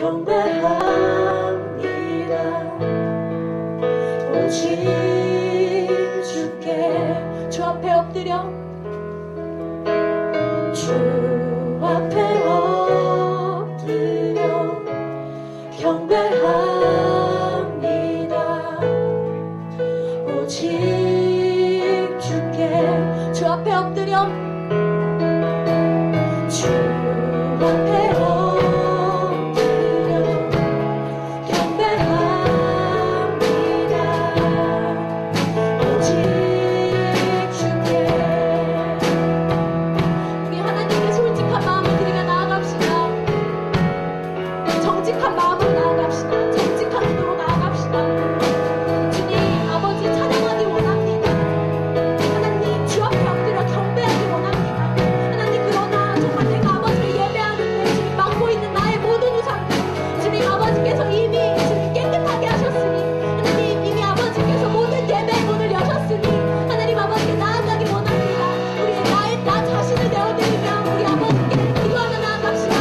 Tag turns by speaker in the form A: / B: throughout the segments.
A: 경배합니다. 오직 주께 주 앞에 엎드려 주 앞에 엎드려 경배합니다. 오직 주께 주 앞에 엎드려 주 앞에 엎드려 경배합니다. 오직 주께 우리 하나님께 솔직한 마음을 드리며 나아갑시다. 정직한 마음으로 나아갑시다. 정직한 의도로 나아갑시다. 주님 아버지 찬양하기 원합니다. 하나님 주 앞에 엎드려 경배하기 원합니다. 하나님 그러나 정말 내가 아버지를 예배하는데 주님 맡고 있는 나의 모든 우상들 주님 아버지께서 이미 주님 깨끗하게 하셨으니 하나님 이미 아버지께서 모든 예배의 문을 여셨으니 하나님 아버지께 나아가기 원합니다. 우리 나 자신을 내어드리며 우리 아버지께 기도하며 나아갑시다.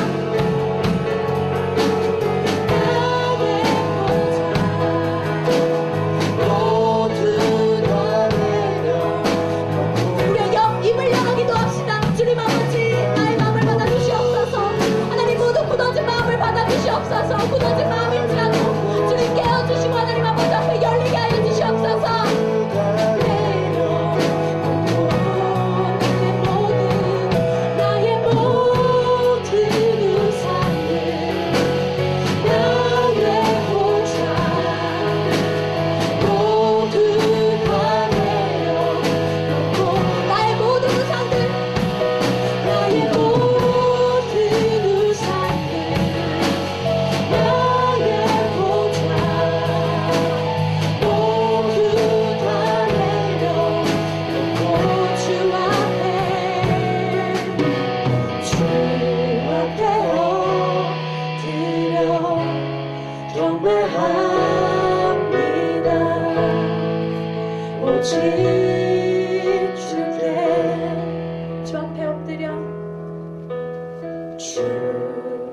A: 우리의 입을 열어 기도합시다. 주님 아버지 나의 마음을 받아주시옵소서. 하나님 모두 굳어진 마음을 받아주시옵소서. 굳어진 마음일지라도 주님 깨어주시고 하나님 아버지 앞에 열리게 하여 주시옵소서. 나의 모든 우상을 나의 보좌 모두 다 내려놓고 나의 모든 우상들 나의 모든 우상들 나의 보좌 모두 다 내려놓고 주 앞에 엎드려 경배합니다. 오직 주께 주 앞에 엎드려
B: 주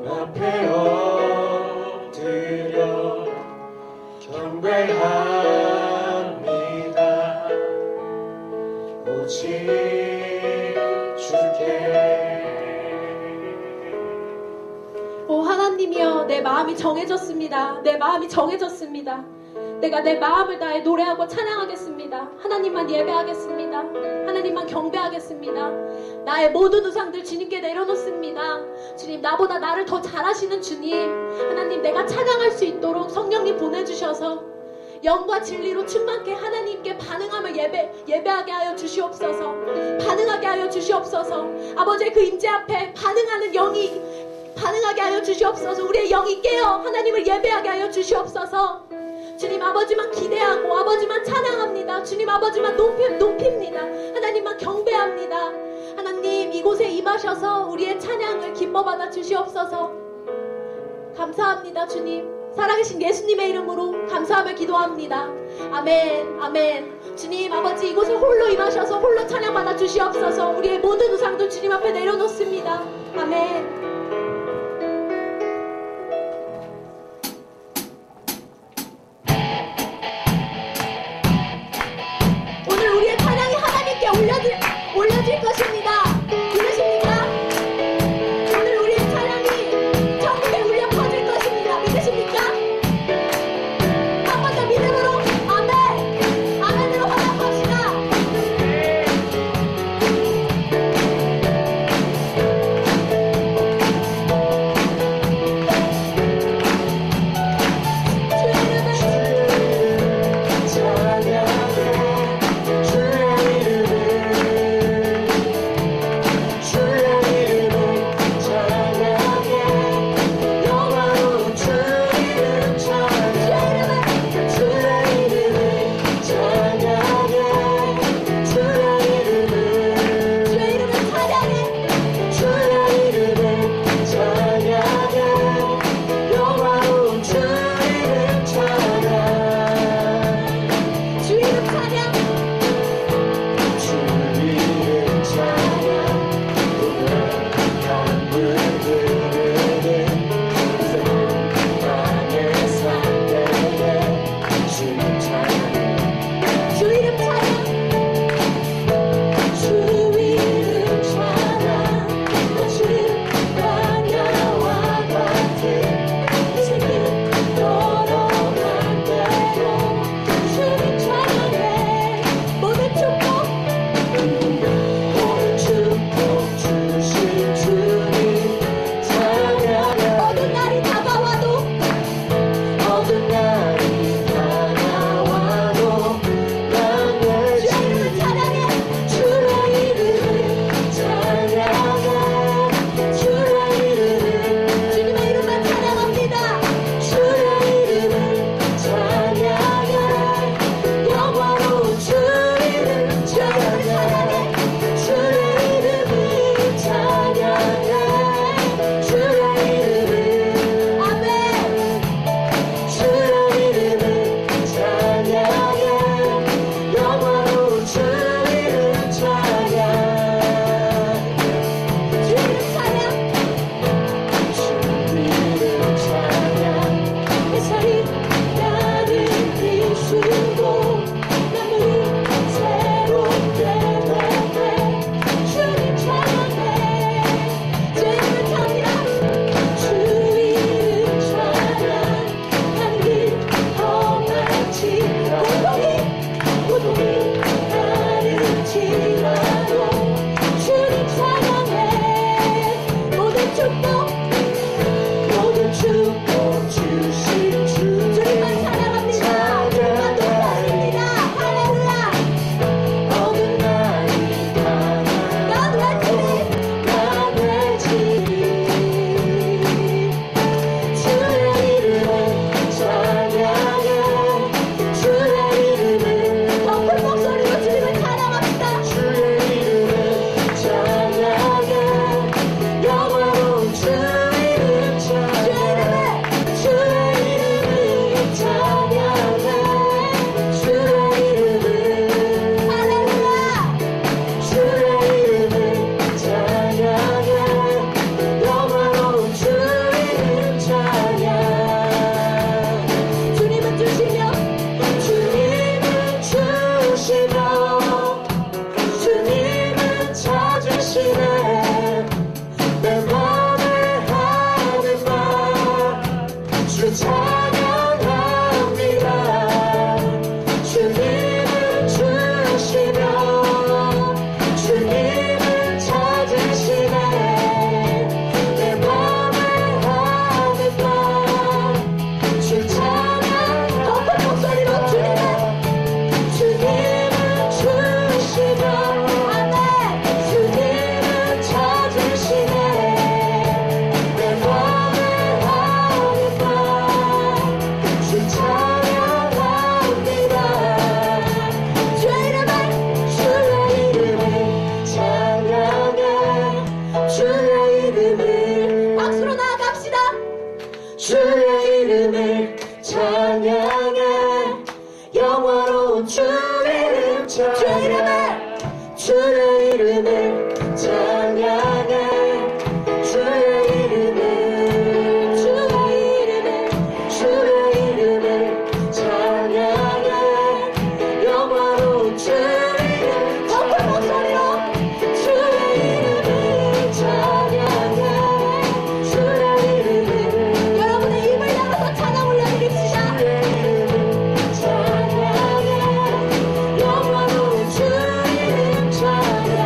B: 앞에 엎드려 경배합니다. 오직 주께.
A: 오 하나님이여 내 마음이 정해졌습니다. 내 마음이 정해졌습니다. 내가 내 마음을 다해 노래하고 찬양하겠습니다. 하나님만 예배하겠습니다. 하나님만 경배하겠습니다. 나의 모든 우상들 주님께 내려놓습니다. 주님 나보다 나를 더 잘하시는 주님 하나님 내가 찬양할 수 있도록 성령님 보내주셔서 영과 진리로 충만케 하나님께 반응하며 예배하게 하여 주시옵소서. 반응하게 하여 주시옵소서. 아버지의 그 임재 앞에 반응하는 영이 반응하게 하여 주시옵소서. 우리의 영이 깨어 하나님을 예배하게 하여 주시옵소서. 주님 아버지만 기대하고 아버지만 찬양합니다. 주님 아버지만 높입니다. 하나님만 경배합니다. 하나님 이곳에 임하셔서 우리의 찬양을 기뻐 받아 주시옵소서. 감사합니다. 주님 살아계신 예수님의 이름으로 감사하며 기도합니다. 아멘 아멘. 주님 아버지 이곳에 홀로 임하셔서 홀로 찬양 받아 주시옵소서. 우리의 모든 우상도 주님 앞에 내려놓습니다. 아멘. 우리의 찬양이 하나님께 올려질 것입니다. 믿으십니까? 오늘 우리의 찬양이 천국에 울려 퍼질 것입니다. 믿으십니까? 한 번 더 믿음으로 아멘 아멘으로 화답합시다.
B: 주 찬양합니다. 주님을 주시며 주님을 찾으시네. 내 맘을 하니까 주 찬양 높은 목소리로 주님을 주시며 아멘. 주님을 찾으시네. 내 맘을 하니까 주 찬양합니다. 주의 이름을 찬양해. 주의 이름을 박수로 나아갑시다. 주의 이름을 찬양해. 영원로운 주의 이름 찬양해. 주의 이름을 찬양해. 주의 이름을 찬양해. 영원로운 주의 이름 높은 목소리로 주의 이름을 찬양해. 주의 이름을 여러분의 입을 열어서 찬양 올려드립시다. 주의 이름을 찬양해. 영원로운 주의 이름 찬양.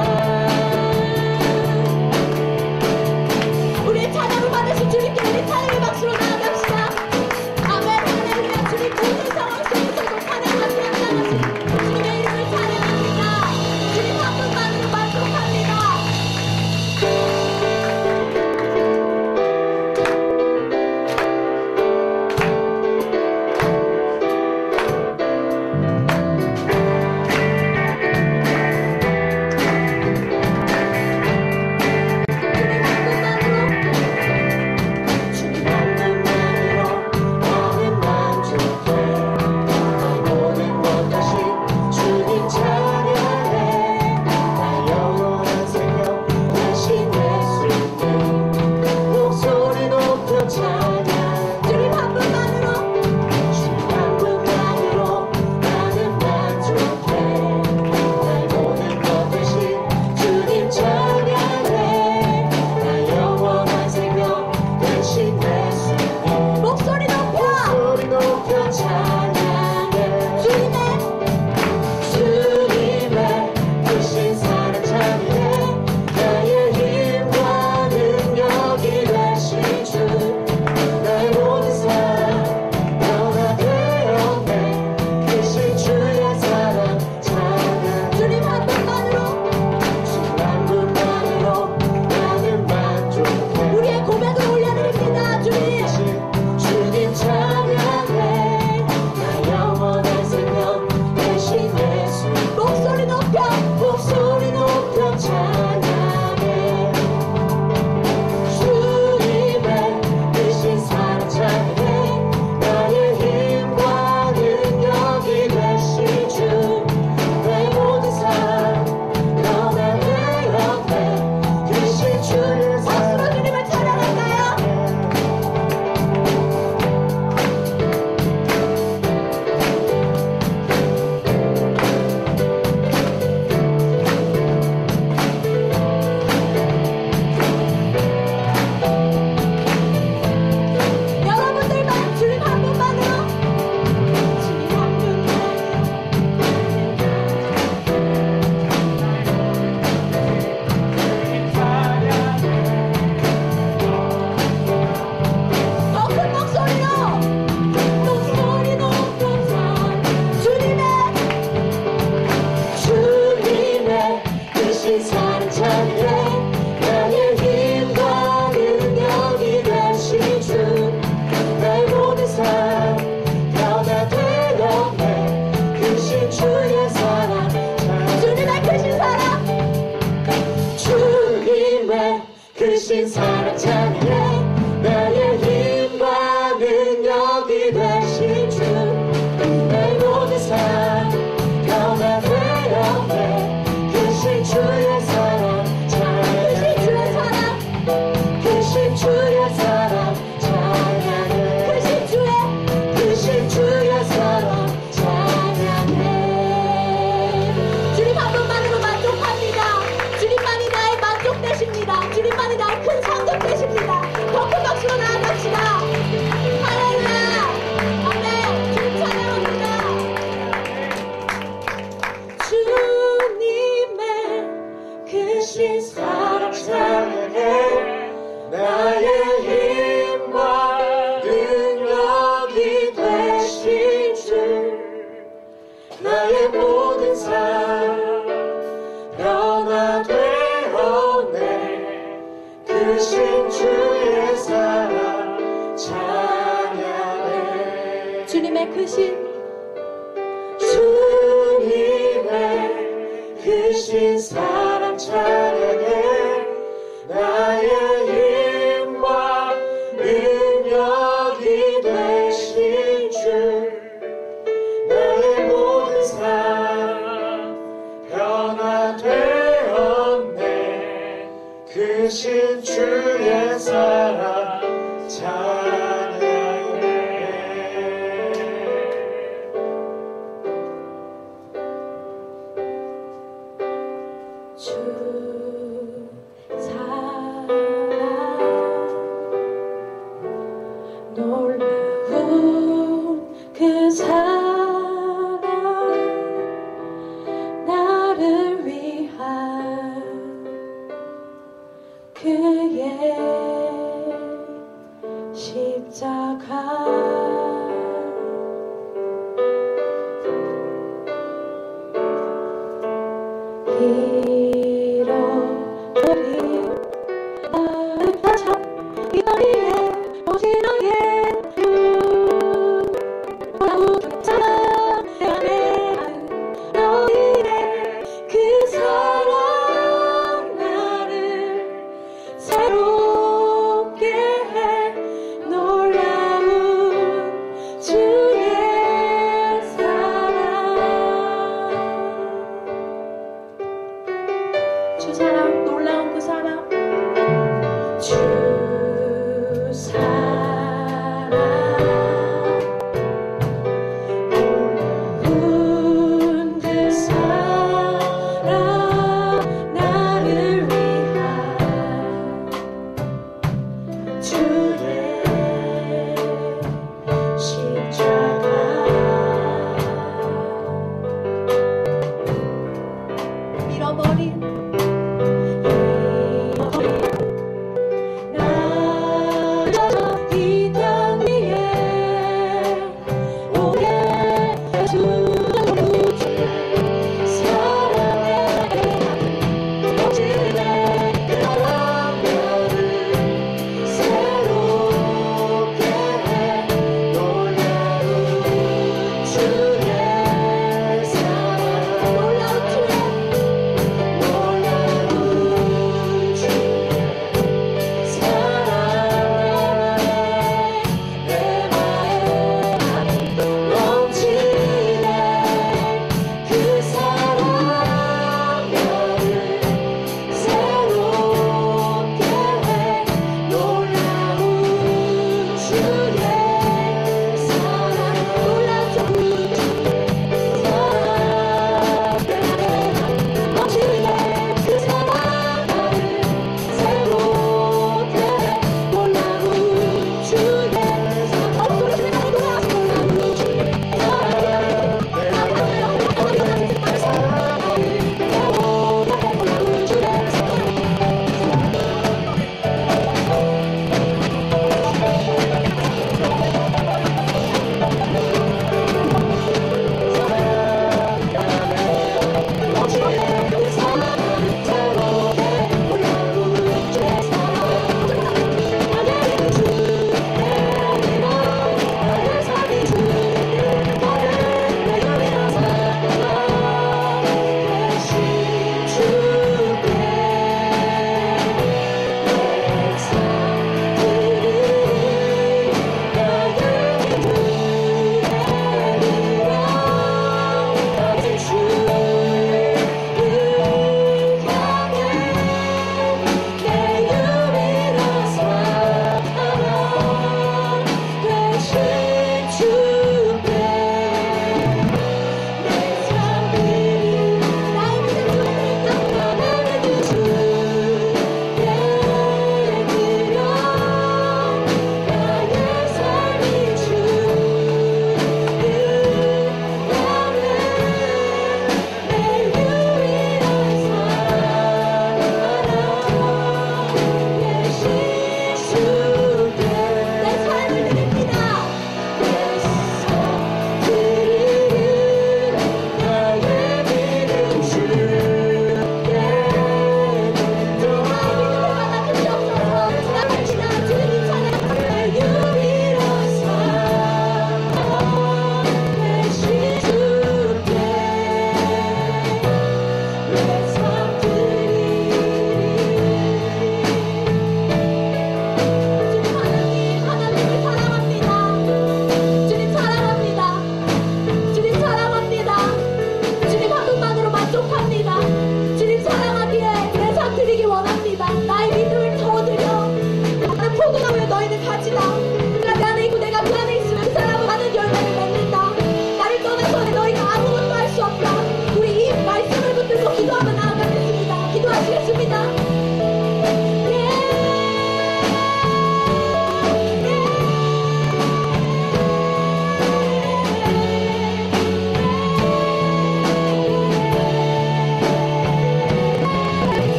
A: 주님의 크신
B: 주님의 크신 사랑 찬양해 나의 힘과 능력이 되신 주 나의 모든 삶 변화되었네 크신 주의 사랑 찬양해
A: 주 사랑 놀라운 그 사랑 나를 위한 그의 십자가 잃어버린 나를 찾아 이 거리에 오신 너의 돌아오는 사랑 내 안에 너희의 그 사랑 나를 새롭게 해 놀라운 주의 사랑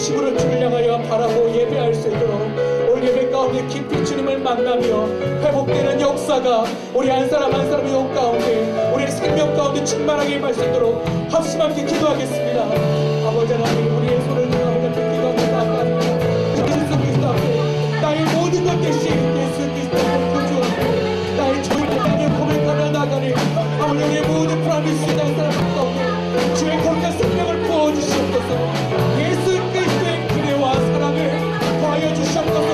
C: 진심으로 주를 향하여 바라고 예배할 수 있도록 오늘 예배 가운데 깊이 주님을 만나며 회복되는 역사가 우리 한 사람 한 사람의 영 가운데 우리의 생명 가운데 충만하게 임할 수 있도록 합심 함께 기도하겠습니다. 아버지 하나님, 우리의 손을 들어 기도합니다. 예수 그리스도 앞에 나의 모든 것 대신 예수 그리스도의 구주 앞에 나의 죄를 향해 고백하며 나가니 아버지, 우리의 모든 프라미스 한 사람 가운데 주의 거룩한 생명을 부어주시옵소서. 예수 그리스도의 그레와 사랑을 더하여 주시옵소서.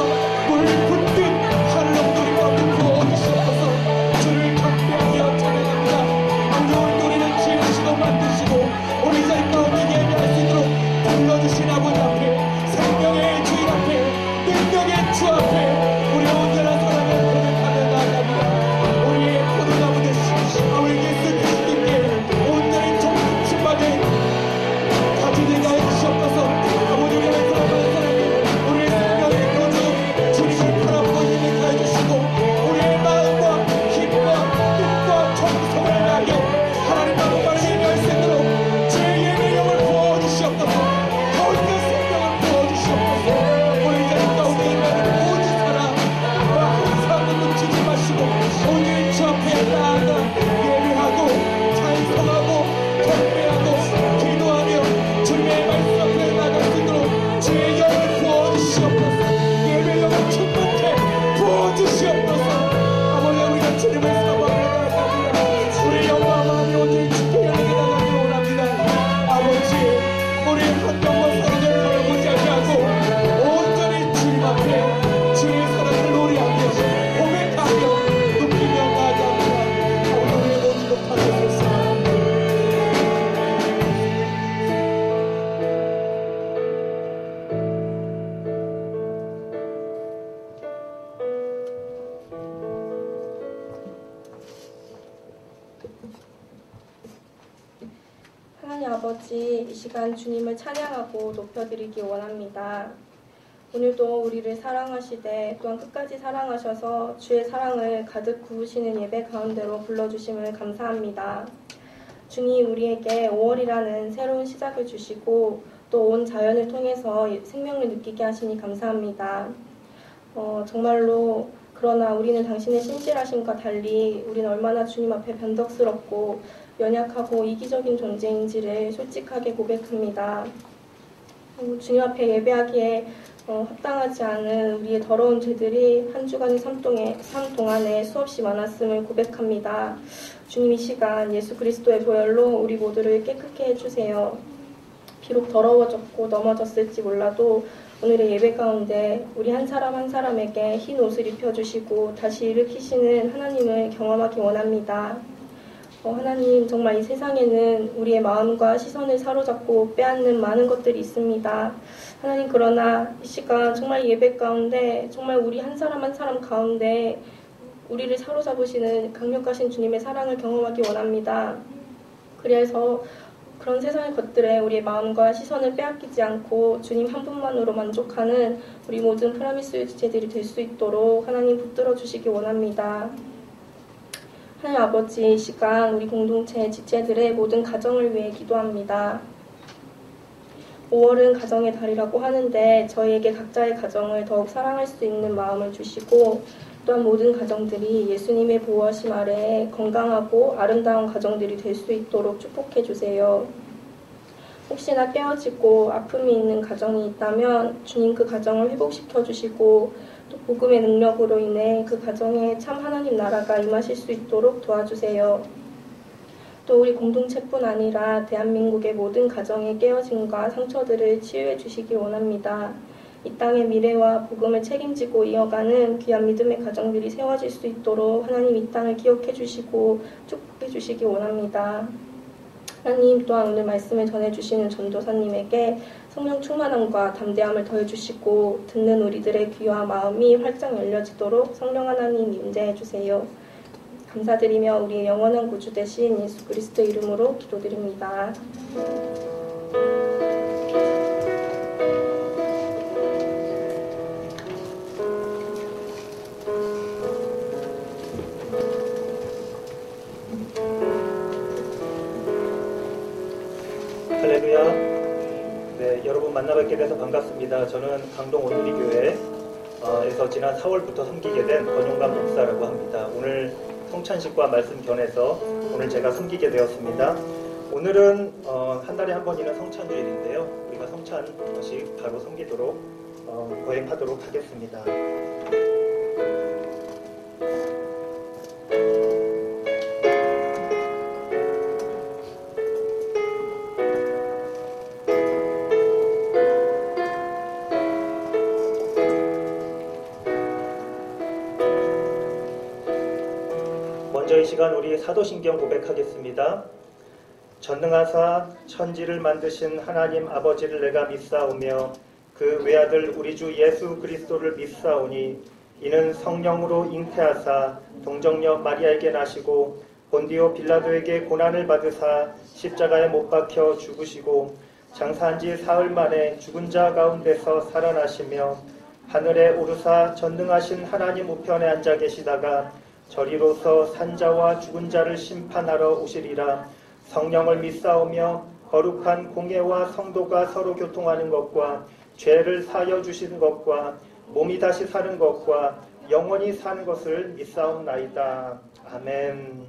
C: 물 붓듯 하늘로 우리 가운데 부어주시옵소서. 주를 경배하며 찬양합니다. 오늘 우리는 지으시고 만드시고 우리 자리 가운데 예배할 수 있도록 불러주신 아버지 앞에, 생명의 주인 앞에, 능력의 주 앞에 우리 온전한 사랑을 고백하며 나아갑니다. 우리의 포도나무 되신 아버지 예수 그리스도께 온전히 정신받은 가지들과 해주시옵소서. 아버지, 우리의 사랑하는 사랑을 우리의 생명의 구주 주님을 바라보고 예배하여 주시고 우리의 마음과 힘과 뜻과 정성을 다하여 하나님 앞에 예배할 수 있도록 주의 예배력을 부어주시옵소서. 거룩한 생명을 부어주시옵소서. 우리 자리 가운데 임하는 모든 사랑과 항상 놓치지 마시고 오늘 주 앞에 나아가 예배하고 찬송하고 경배하고 기도하며 주님의 말씀 앞에 나갈 수 있도록 주의 영을 부어주시옵소서. 예배력을 충분히 부어주시옵소서. 아버지, 우리가 주님을 사모하며 나갑니다. 우리 영과 마음이 온전히 주께 향해 나가기 원합니다. 아버지, 우리 한 명과 사랑을 바라보지 아니하고 온전히 주님 앞에 주의 사랑을 노래하며 고백하며 높이며 나아갑니다. 아버지, 우리의 모든 것 받으소서.
D: 하나님 아버지, 이 시간 주님을 찬양하고 높여드리기 원합니다. 오늘도 우리를 사랑하시되 또한 끝까지 사랑하셔서 주의 사랑을 가득 부으시는 예배 가운데로 불러주심을 감사합니다. 주님, 우리에게 5월이라는 새로운 시작을 주시고 또 온 자연을 통해서 생명을 느끼게 하시니 감사합니다. 정말로 그러나 우리는 당신의 신실하심과 달리 우리는 얼마나 주님 앞에 변덕스럽고 연약하고 이기적인 존재인지를 솔직하게 고백합니다. 주님 앞에 예배하기에 합당하지 않은 우리의 더러운 죄들이 한 주간의 삶 동안에 수없이 많았음을 고백합니다. 주님, 이 시간 예수 그리스도의 보혈로 우리 모두를 깨끗게 해주세요. 비록 더러워졌고 넘어졌을지 몰라도 오늘의 예배 가운데 우리 한 사람 한 사람에게 흰 옷을 입혀주시고 다시 일으키시는 하나님을 경험하기 원합니다. 하나님, 정말 이 세상에는 우리의 마음과 시선을 사로잡고 빼앗는 많은 것들이 있습니다. 하나님, 그러나 이 시간 정말 예배 가운데 정말 우리 한 사람 한 사람 가운데 우리를 사로잡으시는 강력하신 주님의 사랑을 경험하기 원합니다. 그래서 그런 세상의 것들에 우리의 마음과 시선을 빼앗기지 않고 주님 한 분만으로 만족하는 우리 모든 프라미스 지체들이 될 수 있도록 하나님 붙들어 주시기 원합니다. 하나님 아버지, 이 시간 우리 공동체 지체들의 모든 가정을 위해 기도합니다. 5월은 가정의 달이라고 하는데 저희에게 각자의 가정을 더욱 사랑할 수 있는 마음을 주시고 또한 모든 가정들이 예수님의 보호하심 아래에 건강하고 아름다운 가정들이 될 수 있도록 축복해 주세요. 혹시나 깨어지고 아픔이 있는 가정이 있다면 주님 그 가정을 회복시켜 주시고 또 복음의 능력으로 인해 그 가정에 참 하나님 나라가 임하실 수 있도록 도와주세요. 또 우리 공동체뿐 아니라 대한민국의 모든 가정의 깨어짐과 상처들을 치유해 주시기 원합니다. 이 땅의 미래와 복음을 책임지고 이어가는 귀한 믿음의 가정들이 세워질 수 있도록 하나님 이 땅을 기억해 주시고 축복해 주시기 원합니다. 하나님, 또한 오늘 말씀을 전해주시는 전도사님에게 성령 충만함과 담대함을 더해주시고 듣는 우리들의 귀와 마음이 활짝 열려지도록 성령 하나님 임재해 주세요. 감사드리며 우리의 영원한 구주 되신 예수 그리스도 이름으로 기도드립니다.
B: 할렐루야.
E: 네, 여러분 만나뵙게 돼서 반갑습니다. 저는 강동 온누리교회에서 지난 4월부터 섬기게 된 권용감 목사라고 합니다. 오늘 성찬식과 말씀 견해서 오늘 제가 섬기게 되었습니다. 오늘은 한 달에 한 번이는 성찬주일인데요. 우리가 성찬식 바로 섬기도록 거행하도록 하겠습니다. 먼저 이 시간 우리 사도신경 고백하겠습니다. 전능하사 천지를 만드신 하나님 아버지를 내가 믿사오며 그 외아들 우리 주 예수 그리스도를 믿사오니 이는 성령으로 잉태하사 동정녀 마리아에게 나시고 본디오 빌라도에게 고난을 받으사 십자가에 못 박혀 죽으시고 장사한 지 사흘 만에 죽은 자 가운데서 살아나시며 하늘에 오르사 전능하신 하나님 우편에 앉아 계시다가 저리로서 산자와 죽은 자를 심판하러 오시리라. 성령을 믿사오며 거룩한 공예와 성도가 서로 교통하는 것과 죄를 사하여 주시는 것과 몸이 다시 사는 것과 영원히 사는 것을 믿사옵나이다. 아멘.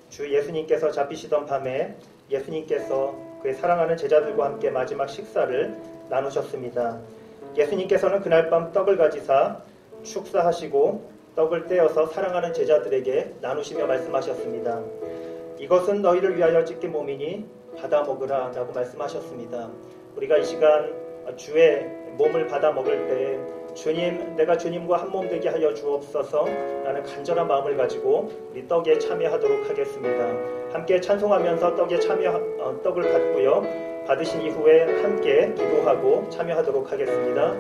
E: 주 예수님께서 잡히시던 밤에 예수님께서 그의 사랑하는 제자들과 함께 마지막 식사를 나누셨습니다. 예수님께서는 그날 밤 떡을 가지사 축사하시고 떡을 떼어서 사랑하는 제자들에게 나누시며 말씀하셨습니다. 이것은 너희를 위하여 찢긴 몸이니 받아 먹으라 라고 말씀하셨습니다. 우리가 이 시간 주의 몸을 받아 먹을 때 주님, 내가 주님과 한 몸 되게 하여 주옵소서 라는 간절한 마음을 가지고 우리 떡에 참여하도록 하겠습니다. 함께 찬송하면서 떡을 갖고요. 받으신 이후에 함께 기도하고 참여하도록 하겠습니다.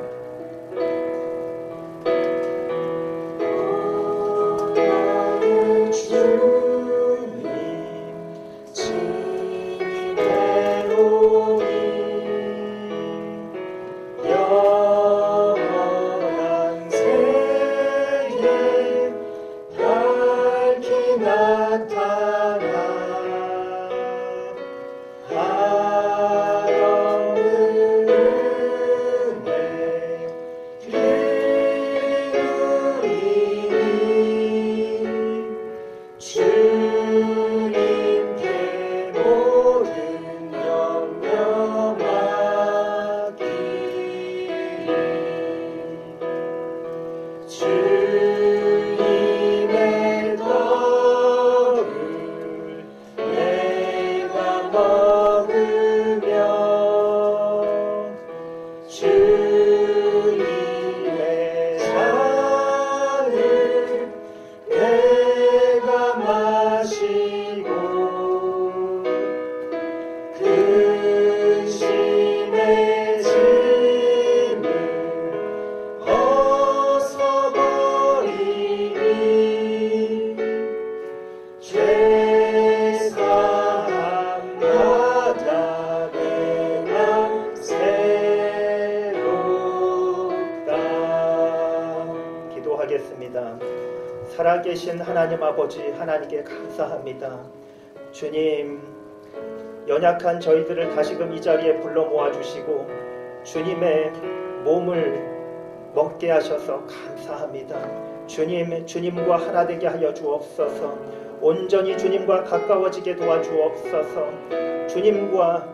E: 살아계신 하나님 아버지 하나님께 감사합니다. 주님, 연약한 저희들을 다시금 이 자리에 불러 모아주시고 주님의 몸을 먹게 하셔서 감사합니다. 주님, 주님과 하나 되게 하여 주옵소서. 온전히 주님과 가까워지게 도와주옵소서. 주님과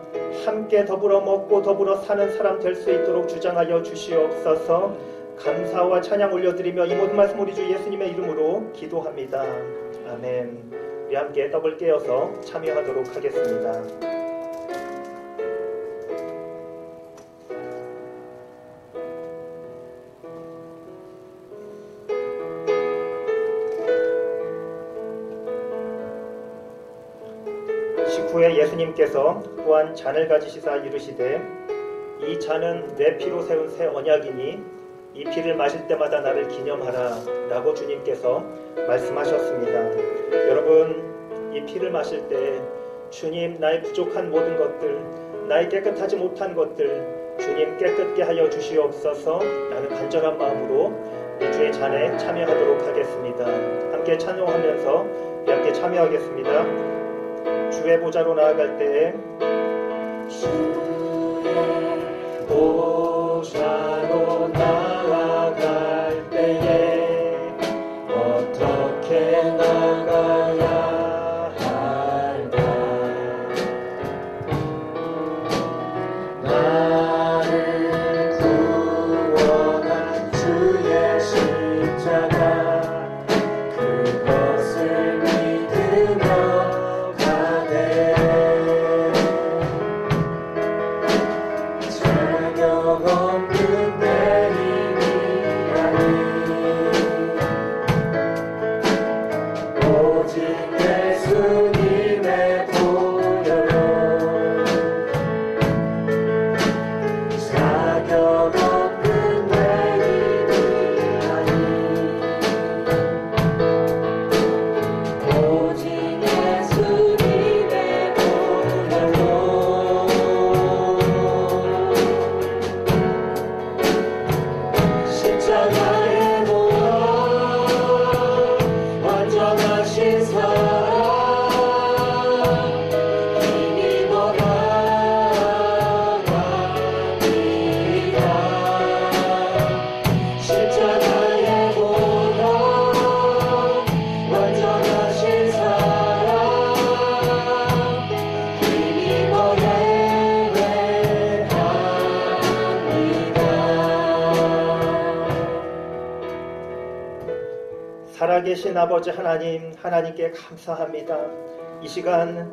E: 함께 더불어 먹고 더불어 사는 사람 될 수 있도록 주장하여 주시옵소서. 감사와 찬양 올려드리며 이 모든 말씀 우리 주 예수님의 이름으로 기도합니다. 아멘. 우리 함께 떡을 깨어서 참여하도록 하겠습니다. 식후에 예수님께서 또한 잔을 가지시사 이르시되 이 잔은 내 피로 세운 새 언약이니 이 피를 마실 때마다 나를 기념하라 라고 주님께서 말씀하셨습니다. 여러분, 이 피를 마실 때 주님, 나의 부족한 모든 것들, 나의 깨끗하지 못한 것들 주님 깨끗게 하여 주시옵소서 라는 간절한 마음으로 이 주의 잔에 참여하도록 하겠습니다. 함께 찬송하면서 함께 참여하겠습니다. 주의 보좌로 나아갈 때에
B: 보좌로 나아갈 때에 어떻게 나가야 할까? 나를 구원한 주의 십자가 그것을 믿으며 가네. 자격 없는 내 힘이 아니 오직 예수님의 보혈로 자격 없는 내 힘이 아니 오직 예수님의 보혈로 십자가에 모아 완전하신 사랑 힘입어 나갑니다. 십자가에 모아 완전하신 사랑 힘입어 예배합니다.
E: 살아계신 아버지 하나님, 하나님께 감사합니다. 이 시간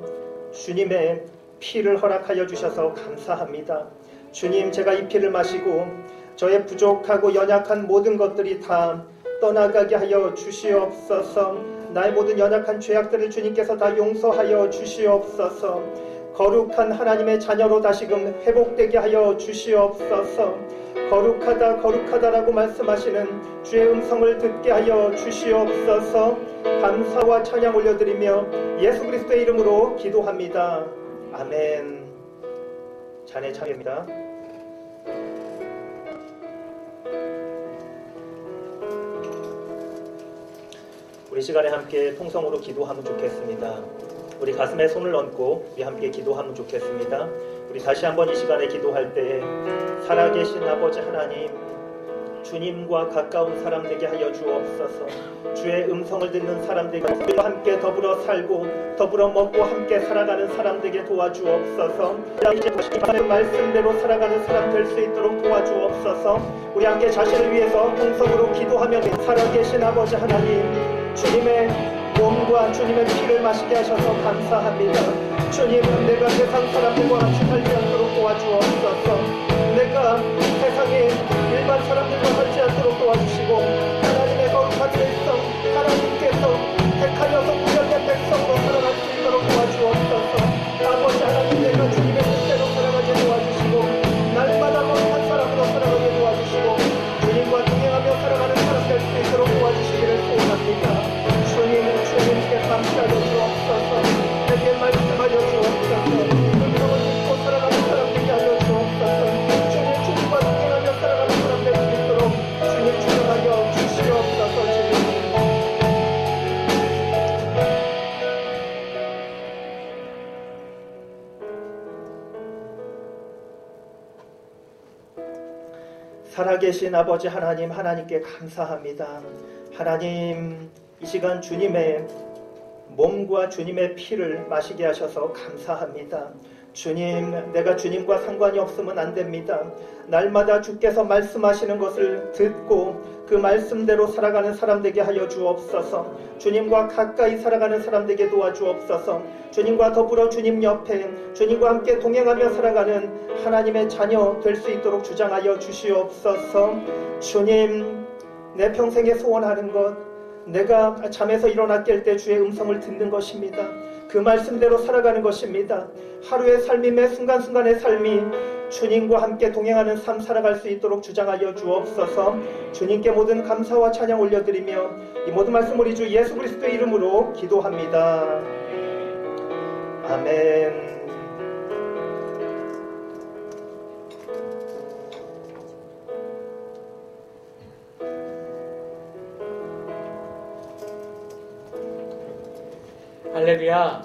E: 주님의 피를 허락하여 주셔서 감사합니다. 주님, 제가 이 피를 마시고 저의 부족하고 연약한 모든 것들이 다 떠나가게 하여 주시옵소서. 나의 모든 연약한 죄악들을 주님께서 다 용서하여 주시옵소서. 거룩한 하나님의 자녀로 다시금 회복되게 하여 주시옵소서. 거룩하다 거룩하다라고 말씀하시는 주의 음성을 듣게 하여 주시옵소서. 감사와 찬양 올려드리며 예수 그리스도의 이름으로 기도합니다. 아멘. 찬의 창입니다. 우리 시간에 함께 통성으로 기도하면 좋겠습니다. 우리 가슴에 손을 얹고 우리 함께 기도하면 좋겠습니다. 우리 다시 한번 이 시간에 기도할 때 살아계신 아버지 하나님, 주님과 가까운 사람 되게 하여 주옵소서. 주의 음성을 듣는 사람 되게 하여 함께 더불어 살고 더불어 먹고 함께 살아가는 사람 되게 도와주옵소서. 이제 말씀대로 살아가는 사람 될 수 있도록 도와주옵소서. 우리 함께 자신을 위해서 통성으로 기도하며 살아계신 아버지 하나님, 주님의 몸과 주님의 피를 마시게 하셔서 감사합니다. 주님, 내가 세상 사람들과 같이 살지 않도록 도와주옵소서. 내가 세상의 일반 사람들과 살지 않도록 도와주시고 하나님의 거룩한 백성, 하나님께서 택하여서 구별된 백성으로 살아갈 수 있도록 도와주옵소서. 아버지 하나님, 내가 주님의 뜻대로 살아가게 도와주시고 날마다 거룩한 사람으로 살아가게 도와주시고 주님과 동행하며 살아가는 사람 될 수 있도록 도와주시기를 소원합니다. 주님께 감사하여 주옵소서. 내게 말씀하여 주옵소서. 음성을 듣고 살아가는 사람 되게 하여 주옵소서. 주님과 동행하며 살아가는 사람 될 수 있도록 주님 주장하여 주시옵소서. 주님. 살아계신 아버지 하나님, 하나님께 감사합니다. 하나님, 이 시간 주님의 몸과 주님의 피를 마시게 하셔서 감사합니다. 주님, 내가 주님과 상관이 없으면 안 됩니다. 날마다 주께서 말씀하시는 것을 듣고 그 말씀대로 살아가는 사람 되게 하여 주옵소서. 주님과 가까이 살아가는 사람 되게 도와주옵소서. 주님과 더불어 주님 옆에 주님과 함께 동행하며 살아가는 하나님의 자녀 될 수 있도록 주장하여 주시옵소서. 주님, 내 평생에 소원하는 것, 내가 잠에서 일어나 깰 때 주의 음성을 듣는 것입니다. 그 말씀대로 살아가는 것입니다. 하루의 삶이 매 순간순간의 삶이 주님과 함께 동행하는 삶 살아갈 수 있도록 주장하여 주옵소서. 주님께 모든 감사와 찬양 올려드리며 이 모든 말씀 우리 주 예수 그리스도의 이름으로 기도합니다. 아멘.
C: 할렐루야.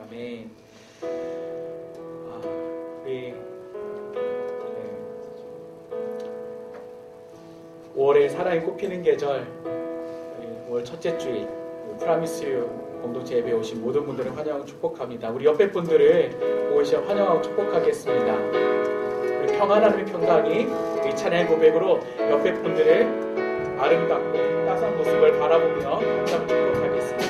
C: 아멘. 우리 5월에 사랑이 꽃피는 계절 5월 첫째 주일 프라미스 유 공동체 예배에 오신 모든 분들을 환영하고 축복합니다. 우리 옆에 분들을 오시 환영하고 축복하겠습니다. 우리 평안함의 평강이 이 찬양의 고백으로 옆에 분들을 아름답고 따스한 모습을 바라보며 함께 축복하겠습니다.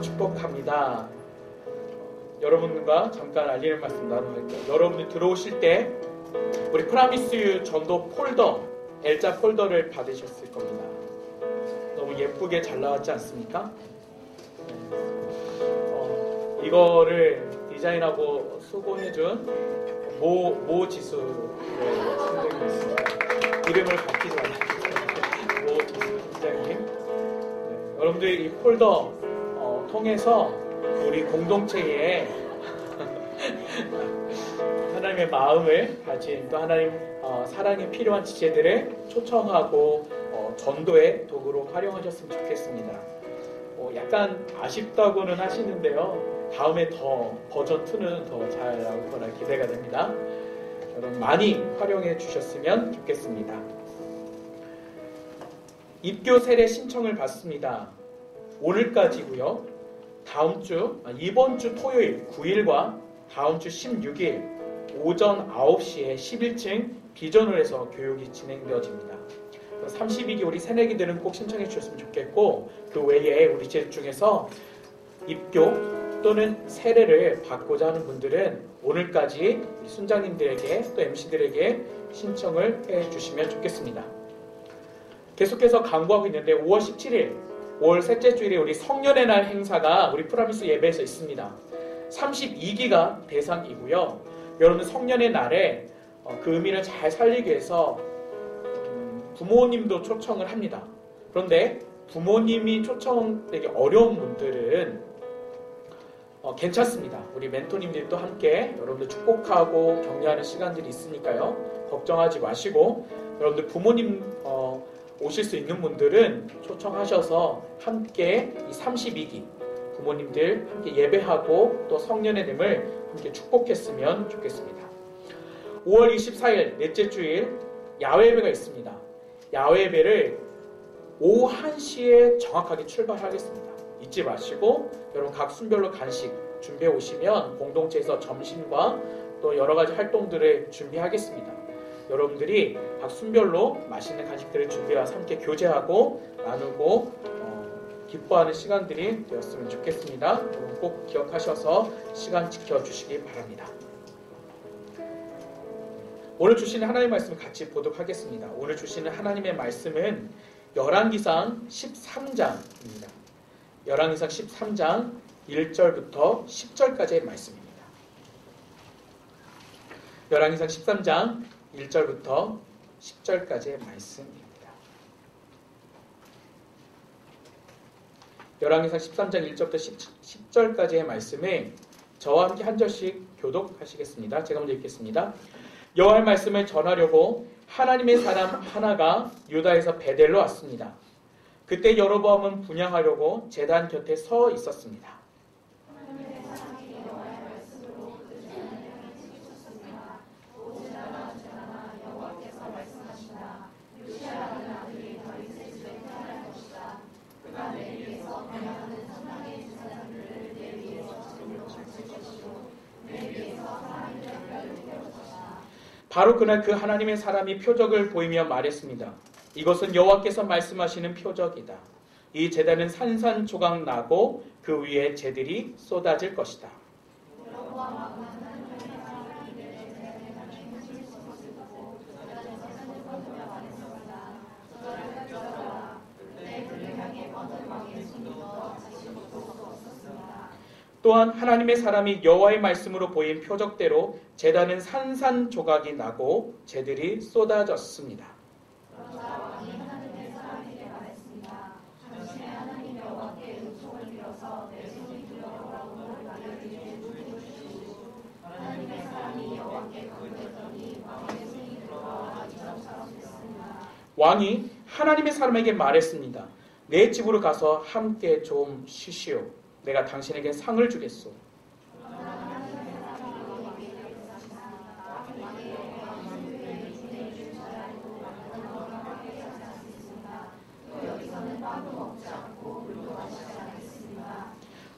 C: 축복합니다. 여러분과 잠깐 알리는 말씀 나눠볼게요. 여러분들 들어오실 때 우리 프라미스 유 전도 폴더, L자 폴더를 받으셨을 겁니다. 너무 예쁘게 잘 나왔지 않습니까? 이거를 디자인하고 수고해준 모 지수의 선생님이 있습니다. 이름을 밝히지 말아주세요. 모 지수 선생님. 여러분들 이 폴더 통해서 우리 공동체에 하나님의 마음을 가진 또 하나님 사랑에 필요한 지체들을 초청하고 전도의 도구로 활용하셨으면 좋겠습니다. 약간 아쉽다고는 하시는데요. 다음에 더 버전 2는 더 잘 나올 거라 기대가 됩니다. 여러분 많이 활용해 주셨으면 좋겠습니다. 입교 세례 신청을 받습니다. 오늘까지고요. 이번 주 토요일 9일과 다음 주 16일 오전 9시에 11층 비전홀에서 교육이 진행되어집니다. 32기 우리 새내기들은 꼭 신청해 주셨으면 좋겠고, 그 외에 우리 제 중에서 입교 또는 세례를 받고자 하는 분들은 오늘까지 순장님들에게 또 MC들에게 신청을 해 주시면 좋겠습니다. 계속해서 강구하고 있는데 5월 17일 5월 셋째 주일에 우리 성년의 날 행사가 우리 프라미스 예배에서 있습니다. 32기가 대상이고요. 여러분 성년의 날에 그 의미를 잘 살리기 위해서 부모님도 초청을 합니다. 그런데 부모님이 초청되기 어려운 분들은 괜찮습니다. 우리 멘토님들도 함께 여러분들 축복하고 격려하는 시간들이 있으니까요. 걱정하지 마시고 여러분들 부모님 오실 수 있는 분들은 초청하셔서 함께 이 32기 부모님들 함께 예배하고 또 성년의 님을 함께 축복했으면 좋겠습니다. 5월 24일 넷째 주일 야외 예배가 있습니다. 야외 예배를 오후 1시에 정확하게 출발하겠습니다. 잊지 마시고 여러분 각 순별로 간식 준비해 오시면 공동체에서 점심과 또 여러 가지 활동들을 준비하겠습니다. 여러분들이 각 순별로 맛있는 간식들을 준비해서 함께 교제하고 나누고 기뻐하는 시간들이 되었으면 좋겠습니다. 여러분 꼭 기억하셔서 시간 지켜주시기 바랍니다. 오늘 주시는 하나님의 말씀을 같이 보도록 하겠습니다. 오늘 주시는 하나님의 말씀은 열왕기상 13장입니다. 열왕기상 13장 1절부터 10절까지의 말씀입니다. 열왕기상 13장 1절부터 10절까지의 말씀입니다. 열왕기상 13장 1절부터 10절까지의 말씀을 저와 함께 한 절씩 교독하시겠습니다. 제가 먼저 읽겠습니다. 여호와의 말씀을 전하려고 하나님의 사람 하나가 유다에서 베델로 왔습니다. 그때 여로보암은 분향하려고 제단 곁에 서 있었습니다.
B: 그가 내게
C: 바로 그날 그 하나님의 사람이 표적을 보이며 말했습니다. 이것은 여호와께서 말씀하시는 표적이다. 이 제단은 산산조각 나고 그 위에 재들이 쏟아질 것이다. 또한 하나님의 사람이 여호와의 말씀으로 보인 표적대로 제단은 산산조각이 나고 재들이 쏟아졌습니다. 왕이 하나님의 사람에게 말했습니다. 내 집으로 가서 함께 좀 쉬시오. 내가 당신에게 상을 주겠소.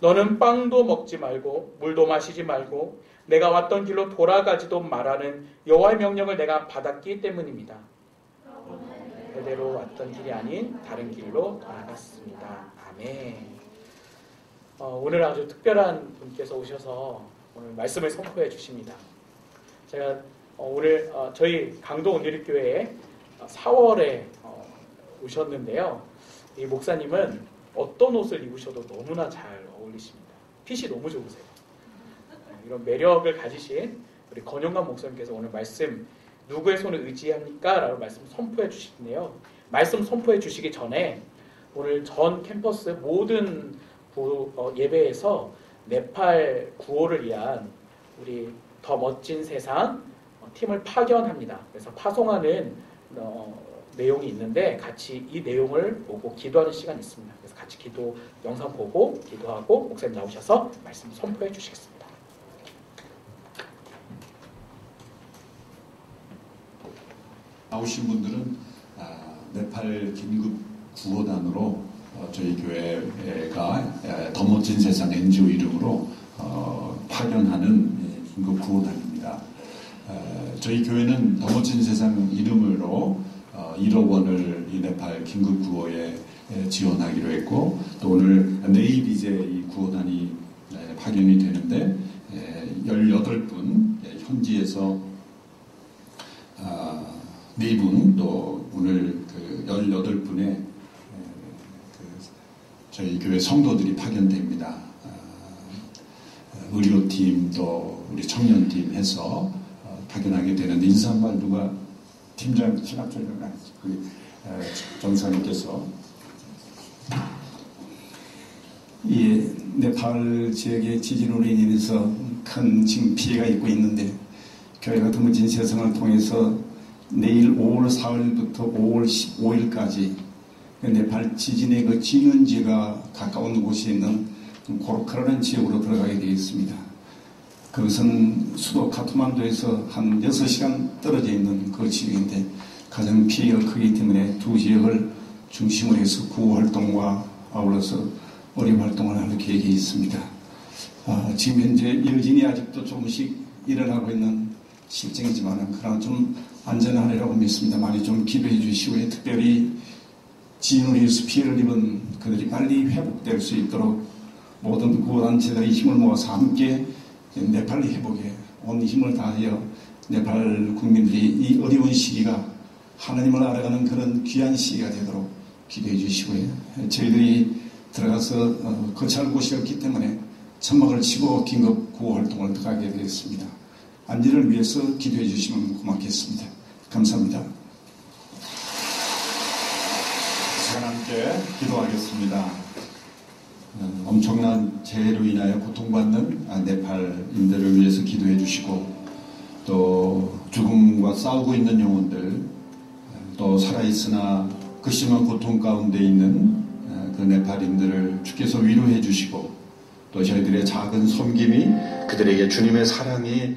C: 너는 빵도 먹지 말고 물도 마시지 말고 내가 왔던 길로 돌아가지도 말하는 여호와의 명령을 내가 받았기 때문입니다. 그대로 왔던 길이 아닌 다른 길로 돌아갔습니다. 아멘. 오늘 아주 특별한 분께서 오셔서 오늘 말씀을 선포해 주십니다. 제가 오늘 저희 강도 온누리교회에 4월에 오셨는데요. 이 목사님은 어떤 옷을 입으셔도 너무나 잘 어울리십니다. 핏이 너무 좋으세요. 이런 매력을 가지신 우리 건영관 목사님께서 오늘 말씀 누구의 손을 의지합니까? 라고 말씀 선포해 주시는데요. 말씀 선포해 주시기 전에 오늘 전 캠퍼스 모든 예배에서 네팔 구호를 위한 우리 더 멋진 세상 팀을 파견합니다. 그래서 파송하는 내용이 있는데 같이 이 내용을 보고 기도하는 시간이 있습니다. 그래서 같이 기도 영상 보고 기도하고 목사님 나오셔서 말씀 선포해 주시겠습니다.
F: 나오신 분들은 네팔 긴급 구호단으로 저희 교회가 더 멋진 세상 NGO 이름으로 파견하는 긴급 구호단입니다. 저희 교회는 더 멋진 세상 이름으로 1억 원을 이 네팔 긴급 구호에 지원하기로 했고 또 오늘 내일 이제 이 구호단이 파견이 되는데 18분 현지에서 4분 또 오늘 그 18분의 저희 교회 성도들이 파견됩니다. 의료팀 또 우리 청년팀 해서 파견하게 되는데 인사 한 말 누가 팀장 신학조리가 우리 정사님께서
G: 이 네팔 지역의 지진으로 인해서 큰 지금 피해가 있고 있는데 교회가 더 멋진 세상을 통해서 내일 5월 4일부터 5월 15일까지 네팔 지진의 그 진원지가 가까운 곳에 있는 고르카라는 지역으로 들어가게 되겠습니다. 그것은 수도 카트만두에서 한 6시간 떨어져 있는 그 지역인데 가장 피해가 크기 때문에 두 지역을 중심으로 해서 구호활동과 아울러서 의료활동을 할 계획이 있습니다. 지금 현재 여진이 아직도 조금씩 일어나고 있는 실정이지만 그러나 좀 안전하리라고 믿습니다. 많이 좀 기도해 주시고 특별히 지진으로 인해서 피해를 입은 그들이 빨리 회복될 수 있도록 모든 구호단체들이 힘을 모아서 함께 네팔 회복에 온 힘을 다하여 네팔 국민들이 이 어려운 시기가 하나님을 알아가는 그런 귀한 시기가 되도록 기도해 주시고요. 저희들이 들어가서 거처할 곳이 없기 때문에 천막을 치고 긴급 구호 활동을 들어가게 되겠습니다. 안전을 위해서 기도해 주시면 고맙겠습니다. 감사합니다.
F: 시간 함께 기도하겠습니다. 엄청난 재해로 인하여 고통받는 네팔인들을 위해서 기도해 주시고 또 죽음과 싸우고 있는 영혼들 또 살아있으나 그 심한 고통 가운데 있는 그 네팔인들을 주께서 위로해 주시고 또 저희들의 작은 섬김이 그들에게 주님의 사랑이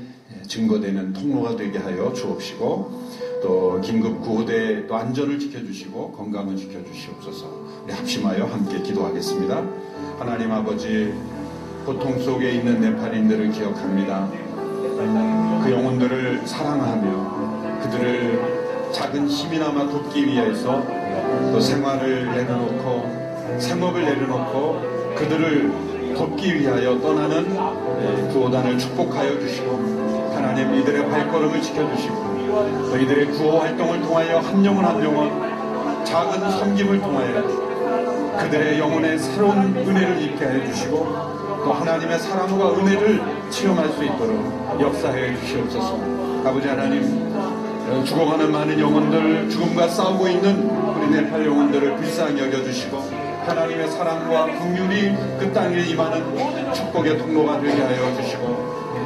F: 증거되는 통로가 되게 하여 주옵시고 또 긴급 구호대 또 안전을 지켜주시고 건강을 지켜주시옵소서. 우리 합심하여 함께 기도하겠습니다. 하나님 아버지 고통 속에 있는 네팔인들을 기억합니다. 그 영혼들을 사랑하며 그들을 작은 힘이나마 돕기 위해서 또 생활을 내려놓고 생업을 내려놓고 그들을 돕기 위하여 떠나는 구호단을 축복하여 주시고 하나님 이들의 발걸음을 지켜주시고 또 이들의 구호 활동을 통하여 한 영혼 한 영혼 작은 섬김을 통하여 그들의 영혼에 새로운 은혜를 입게 해주시고 또 하나님의 사랑과 은혜를 체험할 수 있도록 역사해 주시옵소서. 아버지 하나님, 죽어가는 많은 영혼들, 죽음과 싸우고 있는 우리 네팔 영혼들을 불쌍히 여겨주시고 하나님의 사랑과 긍휼이 그 땅에 임하는 축복의 통로가 되게 하여 주시고